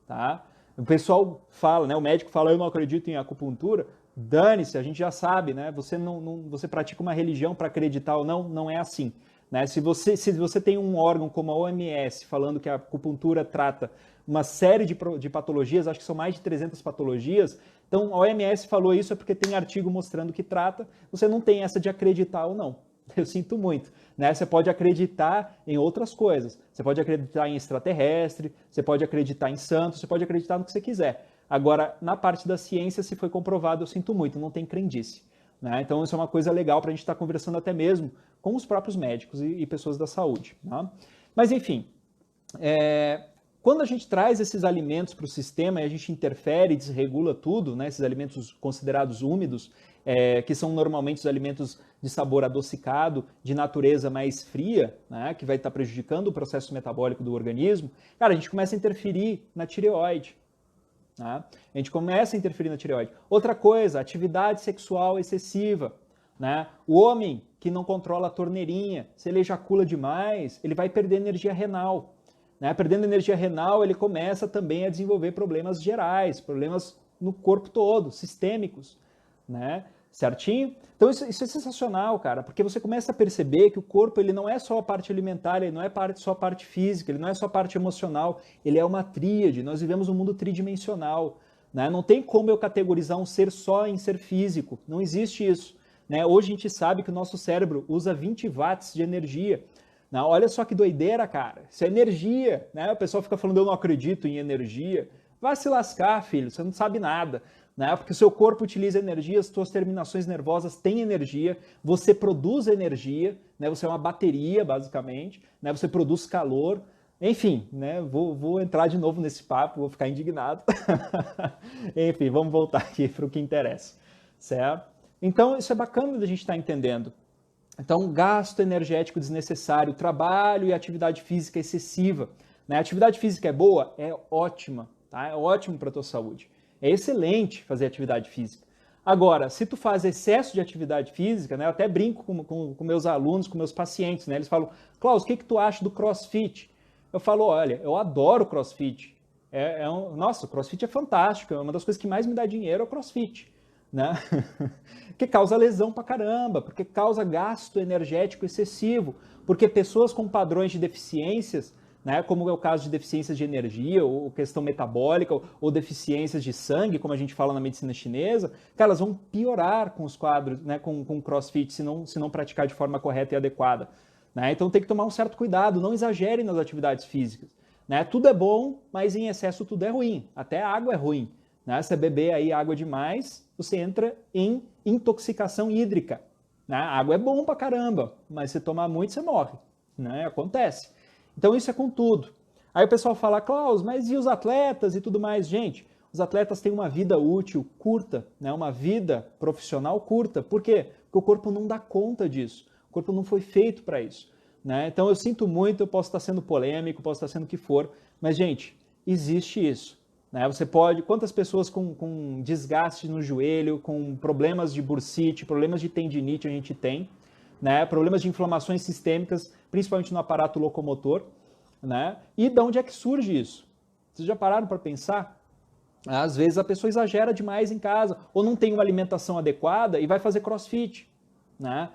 tá? O pessoal fala, né, o médico fala, eu não acredito em acupuntura. Dane-se, a gente já sabe, né? Você pratica uma religião para acreditar ou não, não é assim. Né? Se você tem um órgão como a OMS falando que a acupuntura trata uma série de patologias, acho que são mais de 300 patologias, então a OMS falou isso é porque tem artigo mostrando que trata, você não tem essa de acreditar ou não. Eu sinto muito. Né? Você pode acreditar em outras coisas. Você pode acreditar em extraterrestre, você pode acreditar em santo, você pode acreditar no que você quiser. Agora, na parte da ciência, se foi comprovado, eu sinto muito, não tem crendice. Né? Então, isso é uma coisa legal para a gente estar conversando até mesmo com os próprios médicos e pessoas da saúde. Tá? Mas, enfim, quando a gente traz esses alimentos para o sistema e a gente interfere e desregula tudo, né? Esses alimentos considerados úmidos, que são normalmente os alimentos de sabor adocicado, de natureza mais fria, né? Que vai estar prejudicando o processo metabólico do organismo, cara, a gente começa a interferir na tireoide. Né? A gente começa a interferir na tireoide. Outra coisa, atividade sexual excessiva. Né? O homem que não controla a torneirinha, se ele ejacula demais, ele vai perder energia renal. Né? Perdendo energia renal, ele começa também a desenvolver problemas gerais, problemas no corpo todo, sistêmicos. Né? Certinho? Então isso é sensacional, cara, porque você começa a perceber que o corpo ele não é só a parte alimentar, ele não é só a parte física, ele não é só a parte emocional, ele é uma tríade, nós vivemos um mundo tridimensional. Né? Não tem como eu categorizar um ser só em ser físico, não existe isso. Né? Hoje a gente sabe que o nosso cérebro usa 20 watts de energia. Né? Olha só que doideira, cara, isso é energia. Né? O pessoal fica falando, eu não acredito em energia. Vai se lascar, filho, você não sabe nada. Né? Porque o seu corpo utiliza energia, as suas terminações nervosas têm energia, você produz energia, né? Você é uma bateria, basicamente, né? Você produz calor, enfim, né? Vou entrar de novo nesse papo, vou ficar indignado. Enfim, vamos voltar aqui para o que interessa, certo? Então, isso é bacana da gente estar entendendo. Então, gasto energético desnecessário, trabalho e atividade física excessiva. Né? A atividade física é boa? É ótima, tá? É ótimo para a tua saúde. É excelente fazer atividade física. Agora, se tu faz excesso de atividade física, né, eu até brinco com meus alunos, com meus pacientes, né, eles falam, Klaus, o que tu acha do CrossFit? Eu falo, olha, eu adoro CrossFit. Nossa, o CrossFit é fantástico, é uma das coisas que mais me dá dinheiro é o CrossFit. Né? Porque causa lesão pra caramba, porque causa gasto energético excessivo, porque pessoas com padrões de deficiências, né, como é o caso de deficiências de energia, ou questão metabólica, ou deficiências de sangue, como a gente fala na medicina chinesa, cara, elas vão piorar com os quadros, né, com CrossFit, se não praticar de forma correta e adequada. Né? Então tem que tomar um certo cuidado, não exagere nas atividades físicas. Né? Tudo é bom, mas em excesso tudo é ruim, até a água é ruim. Né? Se você beber aí água demais, você entra em intoxicação hídrica. Né? A água é bom pra caramba, mas se tomar muito, você morre. Né? Acontece. Então isso é com tudo. Aí o pessoal fala, Klaus, mas e os atletas e tudo mais? Gente, os atletas têm uma vida útil curta, né? Uma vida profissional curta. Por quê? Porque o corpo não dá conta disso. O corpo não foi feito para isso. Né? Então eu sinto muito, eu posso estar sendo polêmico, posso estar sendo o que for, mas, gente, existe isso. Né? Você pode, quantas pessoas com desgaste no joelho, com problemas de bursite, problemas de tendinite a gente tem, né? Problemas de inflamações sistêmicas, principalmente no aparato locomotor, né? E de onde é que surge isso? Vocês já pararam para pensar? Às vezes a pessoa exagera demais em casa, ou não tem uma alimentação adequada e vai fazer crossfit, né?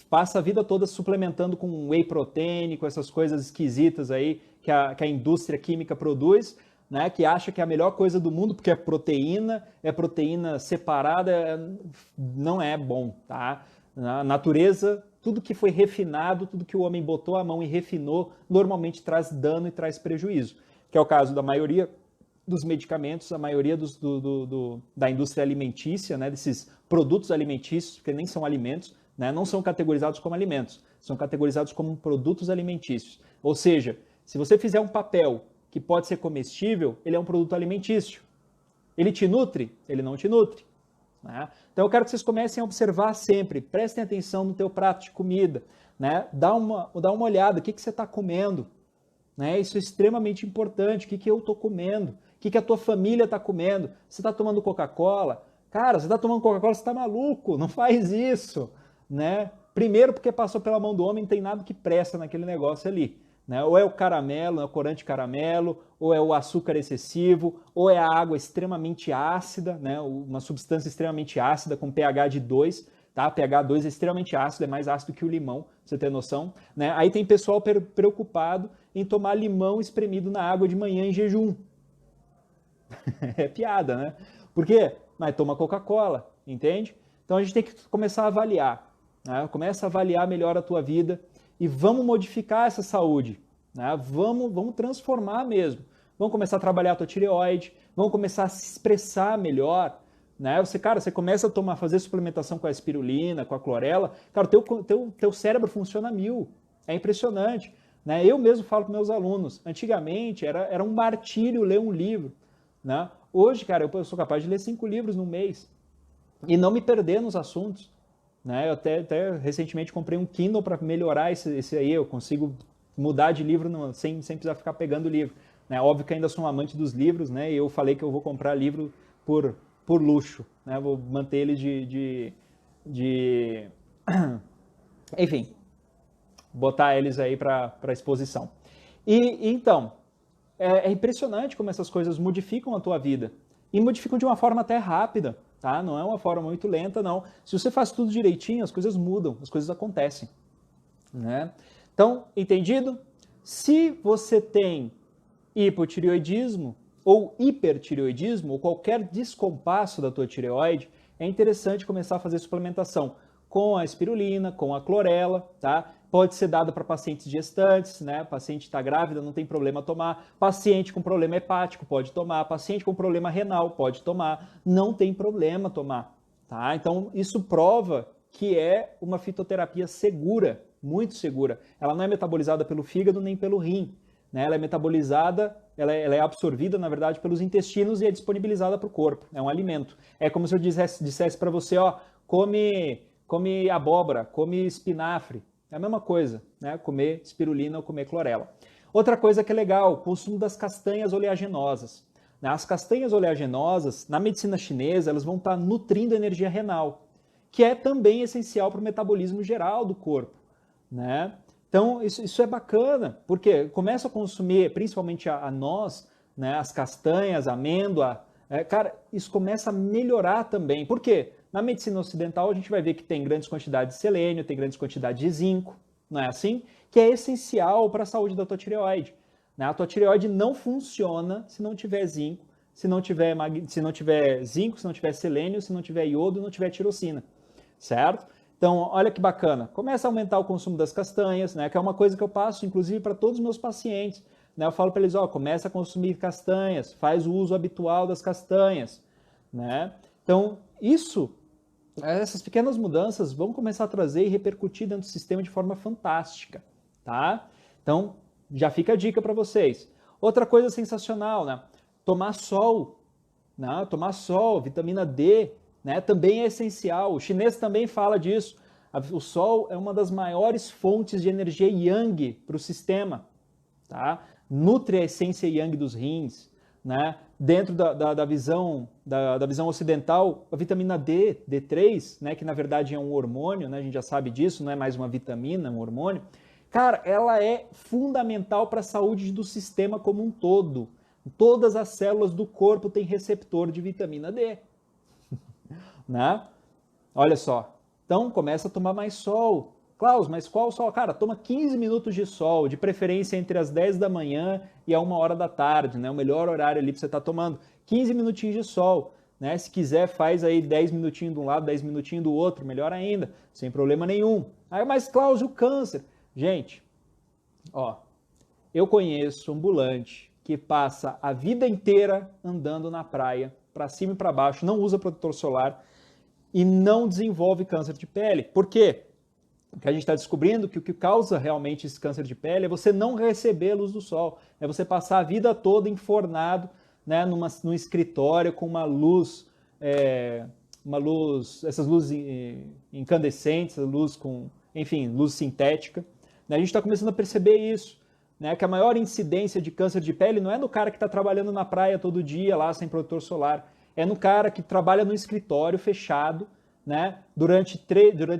Passa a vida toda suplementando com whey proteínico, essas coisas esquisitas aí que a indústria química produz, né, que acha que é a melhor coisa do mundo, porque é proteína separada, não é bom, tá? Na natureza, tudo que foi refinado, tudo que o homem botou a mão e refinou, normalmente traz dano e traz prejuízo, que é o caso da maioria dos medicamentos, a maioria da indústria alimentícia, né, desses produtos alimentícios, porque nem são alimentos, né, não são categorizados como alimentos, são categorizados como produtos alimentícios. Ou seja, se você fizer um papel que pode ser comestível, ele é um produto alimentício. Ele te nutre? Ele não te nutre. Né? Então eu quero que vocês comecem a observar sempre, prestem atenção no teu prato de comida, né? Dá uma olhada, o que você está comendo. Né? Isso é extremamente importante, o que eu estou comendo, o que a tua família está comendo. Você está tomando Coca-Cola? Cara, você está tomando Coca-Cola, você está maluco, não faz isso. Né? Primeiro porque passou pela mão do homem, não tem nada que presta naquele negócio ali. Né? Ou é o caramelo, é o corante caramelo, ou é o açúcar excessivo, ou é a água extremamente ácida, né? Uma substância extremamente ácida com pH de 2, tá? pH 2 é extremamente ácido, é mais ácido que o limão, pra você ter noção. Né? Aí tem pessoal preocupado em tomar limão espremido na água de manhã em jejum. É piada, né? Por quê? Mas toma Coca-Cola, entende? Então a gente tem que começar a avaliar. Né? Começa a avaliar melhor a tua vida, e vamos modificar essa saúde, né? Vamos transformar mesmo. Vamos começar a trabalhar a tua tireoide, vamos começar a se expressar melhor, né? Você começa a fazer suplementação com a espirulina, com a clorela, cara, teu cérebro funciona a 1000, é impressionante. Né? Eu mesmo falo para meus alunos, antigamente era um martírio ler um livro, né? Hoje, cara, eu sou capaz de ler 5 livros no mês e não me perder nos assuntos. Né? Eu até recentemente comprei um Kindle para melhorar esse aí, eu consigo mudar de livro sem precisar ficar pegando livro. Né? Óbvio que ainda sou um amante dos livros, né? E eu falei que eu vou comprar livro por luxo. Né? Vou manter eles enfim, botar eles aí para exposição. E então, é impressionante como essas coisas modificam a tua vida. E modificam de uma forma até rápida. Tá? Não é uma forma muito lenta, não. Se você faz tudo direitinho, as coisas mudam, as coisas acontecem. Né? Então, entendido? Se você tem hipotireoidismo ou hipertireoidismo, ou qualquer descompasso da tua tireoide, é interessante começar a fazer suplementação com a espirulina, com a clorela, tá? Pode ser dada para pacientes gestantes, né? Paciente está grávida, não tem problema tomar. Paciente com problema hepático pode tomar. Paciente com problema renal pode tomar. Não tem problema tomar, tá? Então, isso prova que é uma fitoterapia segura, muito segura. Ela não é metabolizada pelo fígado nem pelo rim, né? Ela é metabolizada, ela é absorvida, na verdade, pelos intestinos e é disponibilizada para o corpo. É um alimento. É como se eu dissesse para você, ó, come abóbora, come espinafre. É a mesma coisa, né? Comer espirulina ou comer clorela. Outra coisa que é legal, o consumo das castanhas oleaginosas. né? As castanhas oleaginosas, na medicina chinesa, elas vão estar nutrindo a energia renal, que é também essencial para o metabolismo geral do corpo, né? Então, isso é bacana, porque começa a consumir, principalmente a noz, né, as castanhas, a amêndoa, cara, isso começa a melhorar também. Por quê? Na medicina ocidental, a gente vai ver que tem grandes quantidades de selênio, tem grandes quantidades de zinco, não é assim? Que é essencial para a saúde da tua tireoide. Né? A tua tireoide não funciona se não tiver zinco, se não tiver zinco, se não tiver selênio, se não tiver iodo, não tiver tirosina, certo? Então, olha que bacana. Começa a aumentar o consumo das castanhas, né? Que é uma coisa que eu passo, inclusive, para todos os meus pacientes. Né? Eu falo para eles, ó, começa a consumir castanhas, faz o uso habitual das castanhas, né? Então, essas pequenas mudanças vão começar a trazer e repercutir dentro do sistema de forma fantástica, tá? Então, já fica a dica para vocês. Outra coisa sensacional, né? Tomar sol, né? Tomar sol, vitamina D, né? Também é essencial. O chinês também fala disso. O sol é uma das maiores fontes de energia yang para o sistema, tá? Nutre a essência yang dos rins, né? Dentro da visão ocidental, a vitamina D, D3, né, que na verdade é um hormônio, né, a gente já sabe disso, não é mais uma vitamina, é um hormônio. Cara, ela é fundamental para a saúde do sistema como um todo. Todas as células do corpo têm receptor de vitamina D. Né? Olha só. Então, começa a tomar mais sol. Klaus, mas qual sol? Cara, toma 15 minutos de sol, de preferência entre as 10 da manhã e a 1 hora da tarde, né? O melhor horário ali para você estar tomando. 15 minutinhos de sol, né? Se quiser, faz aí 10 minutinhos de um lado, 10 minutinhos do outro, melhor ainda, sem problema nenhum. Aí, mas Klaus, o câncer? Gente, ó, eu conheço ambulante que passa a vida inteira andando na praia, para cima e para baixo, não usa protetor solar e não desenvolve câncer de pele. Por quê? Porque a gente está descobrindo que o que causa realmente esse câncer de pele é você não receber a luz do sol, é você passar a vida toda enfornado, né, num escritório com essas luzes incandescentes, luz sintética. Né? A gente está começando a perceber isso, né, que a maior incidência de câncer de pele não é no cara que está trabalhando na praia todo dia lá sem protetor solar, é no cara que trabalha no escritório fechado, né, durante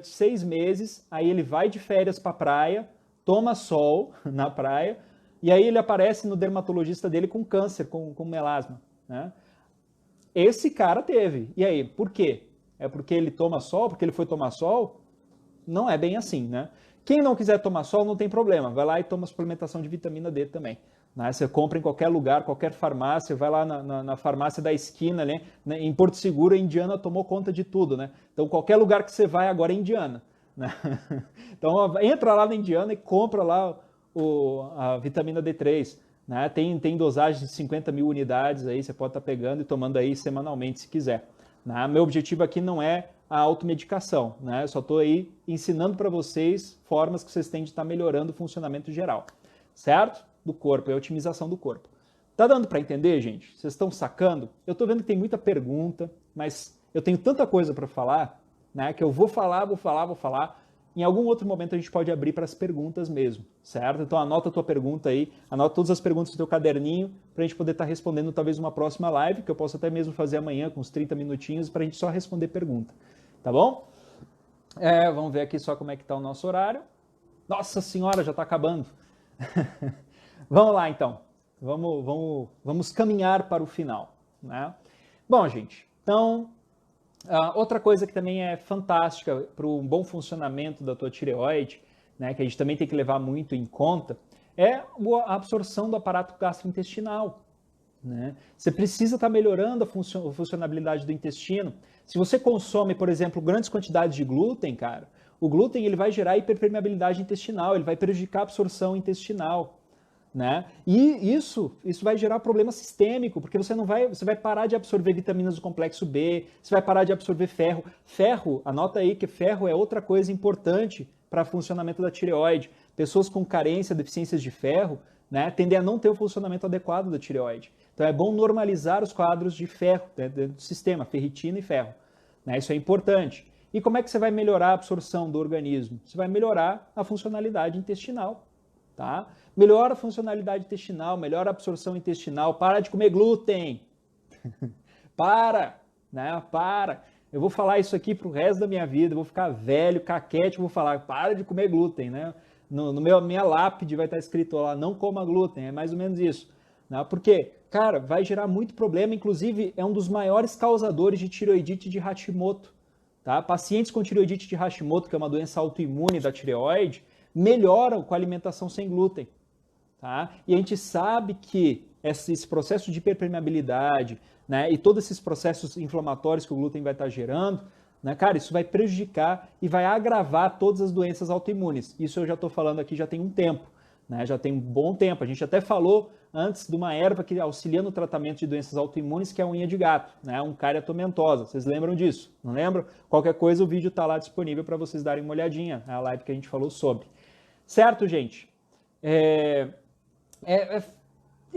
6 meses, aí ele vai de férias para a praia, toma sol na praia, e aí ele aparece no dermatologista dele com câncer, com melasma. Né? Esse cara teve. E aí, por quê? É porque ele toma sol? Porque ele foi tomar sol? Não é bem assim, né? Quem não quiser tomar sol, não tem problema. Vai lá e toma suplementação de vitamina D também. Né? Você compra em qualquer lugar, qualquer farmácia, vai lá na farmácia da esquina, né? Em Porto Seguro, a Indiana tomou conta de tudo, né? Então, qualquer lugar que você vai agora é Indiana. Né? Então, entra lá na Indiana e compra lá a vitamina D3. Né? Tem dosagem de 50 mil unidades aí, você pode estar pegando e tomando aí semanalmente se quiser. Né? Meu objetivo aqui não é a automedicação, né? Eu só estou aí ensinando para vocês formas que vocês têm de estar melhorando o funcionamento geral, certo? Do corpo, é a otimização do corpo. Tá dando para entender, gente? Vocês estão sacando? Eu estou vendo que tem muita pergunta, mas eu tenho tanta coisa para falar, né? Que eu vou falar. Em algum outro momento a gente pode abrir para as perguntas mesmo, certo? Então anota a tua pergunta aí, anota todas as perguntas do teu caderninho para a gente poder estar respondendo talvez uma próxima live, que eu posso até mesmo fazer amanhã com uns 30 minutinhos para a gente só responder pergunta, tá bom? Vamos ver aqui só como é que está o nosso horário. Nossa senhora, já está acabando. Vamos lá então, vamos caminhar para o final, né? Bom, gente, então... outra coisa que também é fantástica para um bom funcionamento da tua tireoide, né, que a gente também tem que levar muito em conta, é a absorção do aparato gastrointestinal. Né? Você precisa estar melhorando a funcionalidade do intestino. Se você consome, por exemplo, grandes quantidades de glúten, cara, o glúten ele vai gerar hiperpermeabilidade intestinal, ele vai prejudicar a absorção intestinal. Né? E isso vai gerar problema sistêmico, porque você vai parar de absorver vitaminas do complexo B, você vai parar de absorver ferro. Ferro, anota aí que ferro é outra coisa importante para o funcionamento da tireoide. Pessoas com carência, deficiências de ferro, né, tendem a não ter o funcionamento adequado da tireoide. Então é bom normalizar os quadros de ferro dentro do sistema, ferritina e ferro. Né? Isso é importante. E como é que você vai melhorar a absorção do organismo? Você vai melhorar a funcionalidade intestinal. Tá? Melhora a funcionalidade intestinal, melhora a absorção intestinal, para de comer glúten, Para, né? Para. Eu vou falar isso aqui pro resto da minha vida, eu vou ficar velho, caquete, vou falar, para de comer glúten, né? Minha lápide vai estar escrito lá, não coma glúten, é mais ou menos isso. Né? Porque, cara, vai gerar muito problema, inclusive é um dos maiores causadores de tireoidite de Hashimoto. Tá? Pacientes com tireoidite de Hashimoto, que é uma doença autoimune da tireoide, melhoram com a alimentação sem glúten. Tá? E a gente sabe que esse processo de hiperpermeabilidade, né, e todos esses processos inflamatórios que o glúten vai estar gerando, né, cara, isso vai prejudicar e vai agravar todas as doenças autoimunes. Isso eu já estou falando aqui já tem um tempo, né, já tem um bom tempo. A gente até falou antes de uma erva que auxilia no tratamento de doenças autoimunes, que é a unha de gato, né, Uncaria tomentosa. Vocês lembram disso? Não lembram? Qualquer coisa, o vídeo está lá disponível para vocês darem uma olhadinha, a live que a gente falou sobre. Certo, gente? É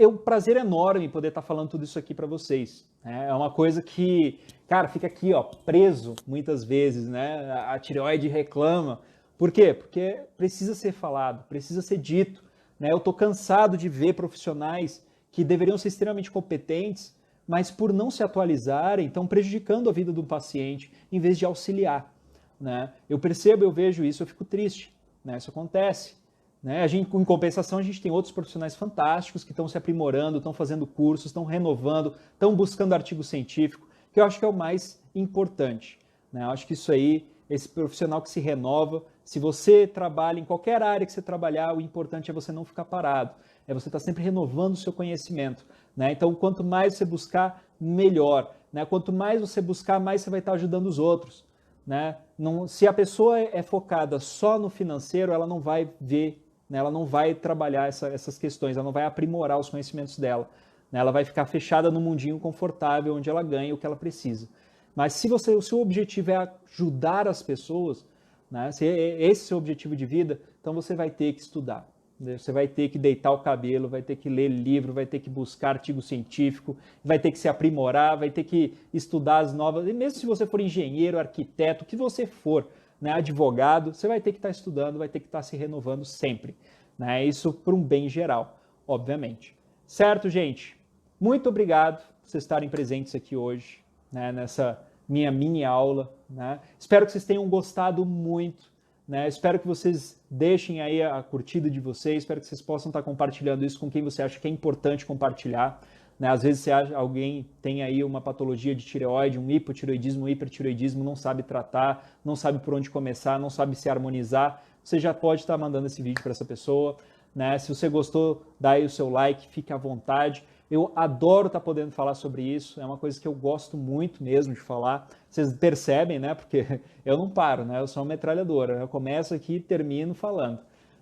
um prazer enorme poder estar falando tudo isso aqui para vocês. Né? É uma coisa que, cara, fica aqui, ó, preso muitas vezes, né? A tireoide reclama. Por quê? Porque precisa ser falado, precisa ser dito. Né? Eu estou cansado de ver profissionais que deveriam ser extremamente competentes, mas por não se atualizarem, estão prejudicando a vida do paciente em vez de auxiliar. Né? Eu percebo, eu vejo isso, eu fico triste. Né? Isso acontece. Né? Em compensação, a gente tem outros profissionais fantásticos que estão se aprimorando, estão fazendo cursos, estão renovando, estão buscando artigo científico, que eu acho que é o mais importante. Né? Eu acho que isso aí, esse profissional que se renova, se você trabalha em qualquer área que você trabalhar, o importante é você não ficar parado, é você estar sempre renovando o seu conhecimento. Né? Então, quanto mais você buscar, melhor. Né? Quanto mais você buscar, mais você vai estar ajudando os outros. Né? Não, se a pessoa é focada só no financeiro, ela não vai ver, né? Ela não vai trabalhar essas questões, ela não vai aprimorar os conhecimentos dela. Né? Ela vai ficar fechada no mundinho confortável, onde ela ganha o que ela precisa. Mas se o seu objetivo é ajudar as pessoas, né? Se esse é o seu objetivo de vida, então você vai ter que estudar. Você vai ter que deitar o cabelo, vai ter que ler livro, vai ter que buscar artigo científico, vai ter que se aprimorar, vai ter que estudar as novas... E mesmo se você for engenheiro, arquiteto, o que você for, né, advogado, você vai ter que estar estudando, vai ter que estar se renovando sempre. Né? Isso por um bem geral, obviamente. Certo, gente? Muito obrigado por vocês estarem presentes aqui hoje, né, nessa minha mini aula. Né? Espero que vocês tenham gostado muito. Né? Espero que vocês deixem aí a curtida de vocês, espero que vocês possam estar compartilhando isso com quem você acha que é importante compartilhar. Né? Às vezes você acha, alguém tem aí uma patologia de tireoide, um hipotireoidismo, um hipertireoidismo, não sabe tratar, não sabe por onde começar, não sabe se harmonizar, você já pode estar mandando esse vídeo para essa pessoa. Né? Se você gostou, dá aí o seu like, fique à vontade. Eu adoro estar podendo falar sobre isso, é uma coisa que eu gosto muito mesmo de falar. Vocês percebem, né? Porque eu não paro, né? Eu sou uma metralhadora, eu começo aqui e termino falando.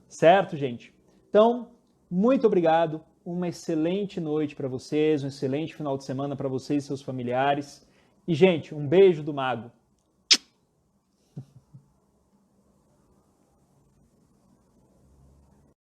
Certo, gente? Então, muito obrigado, uma excelente noite para vocês, um excelente final de semana para vocês e seus familiares. E, gente, um beijo do Mago.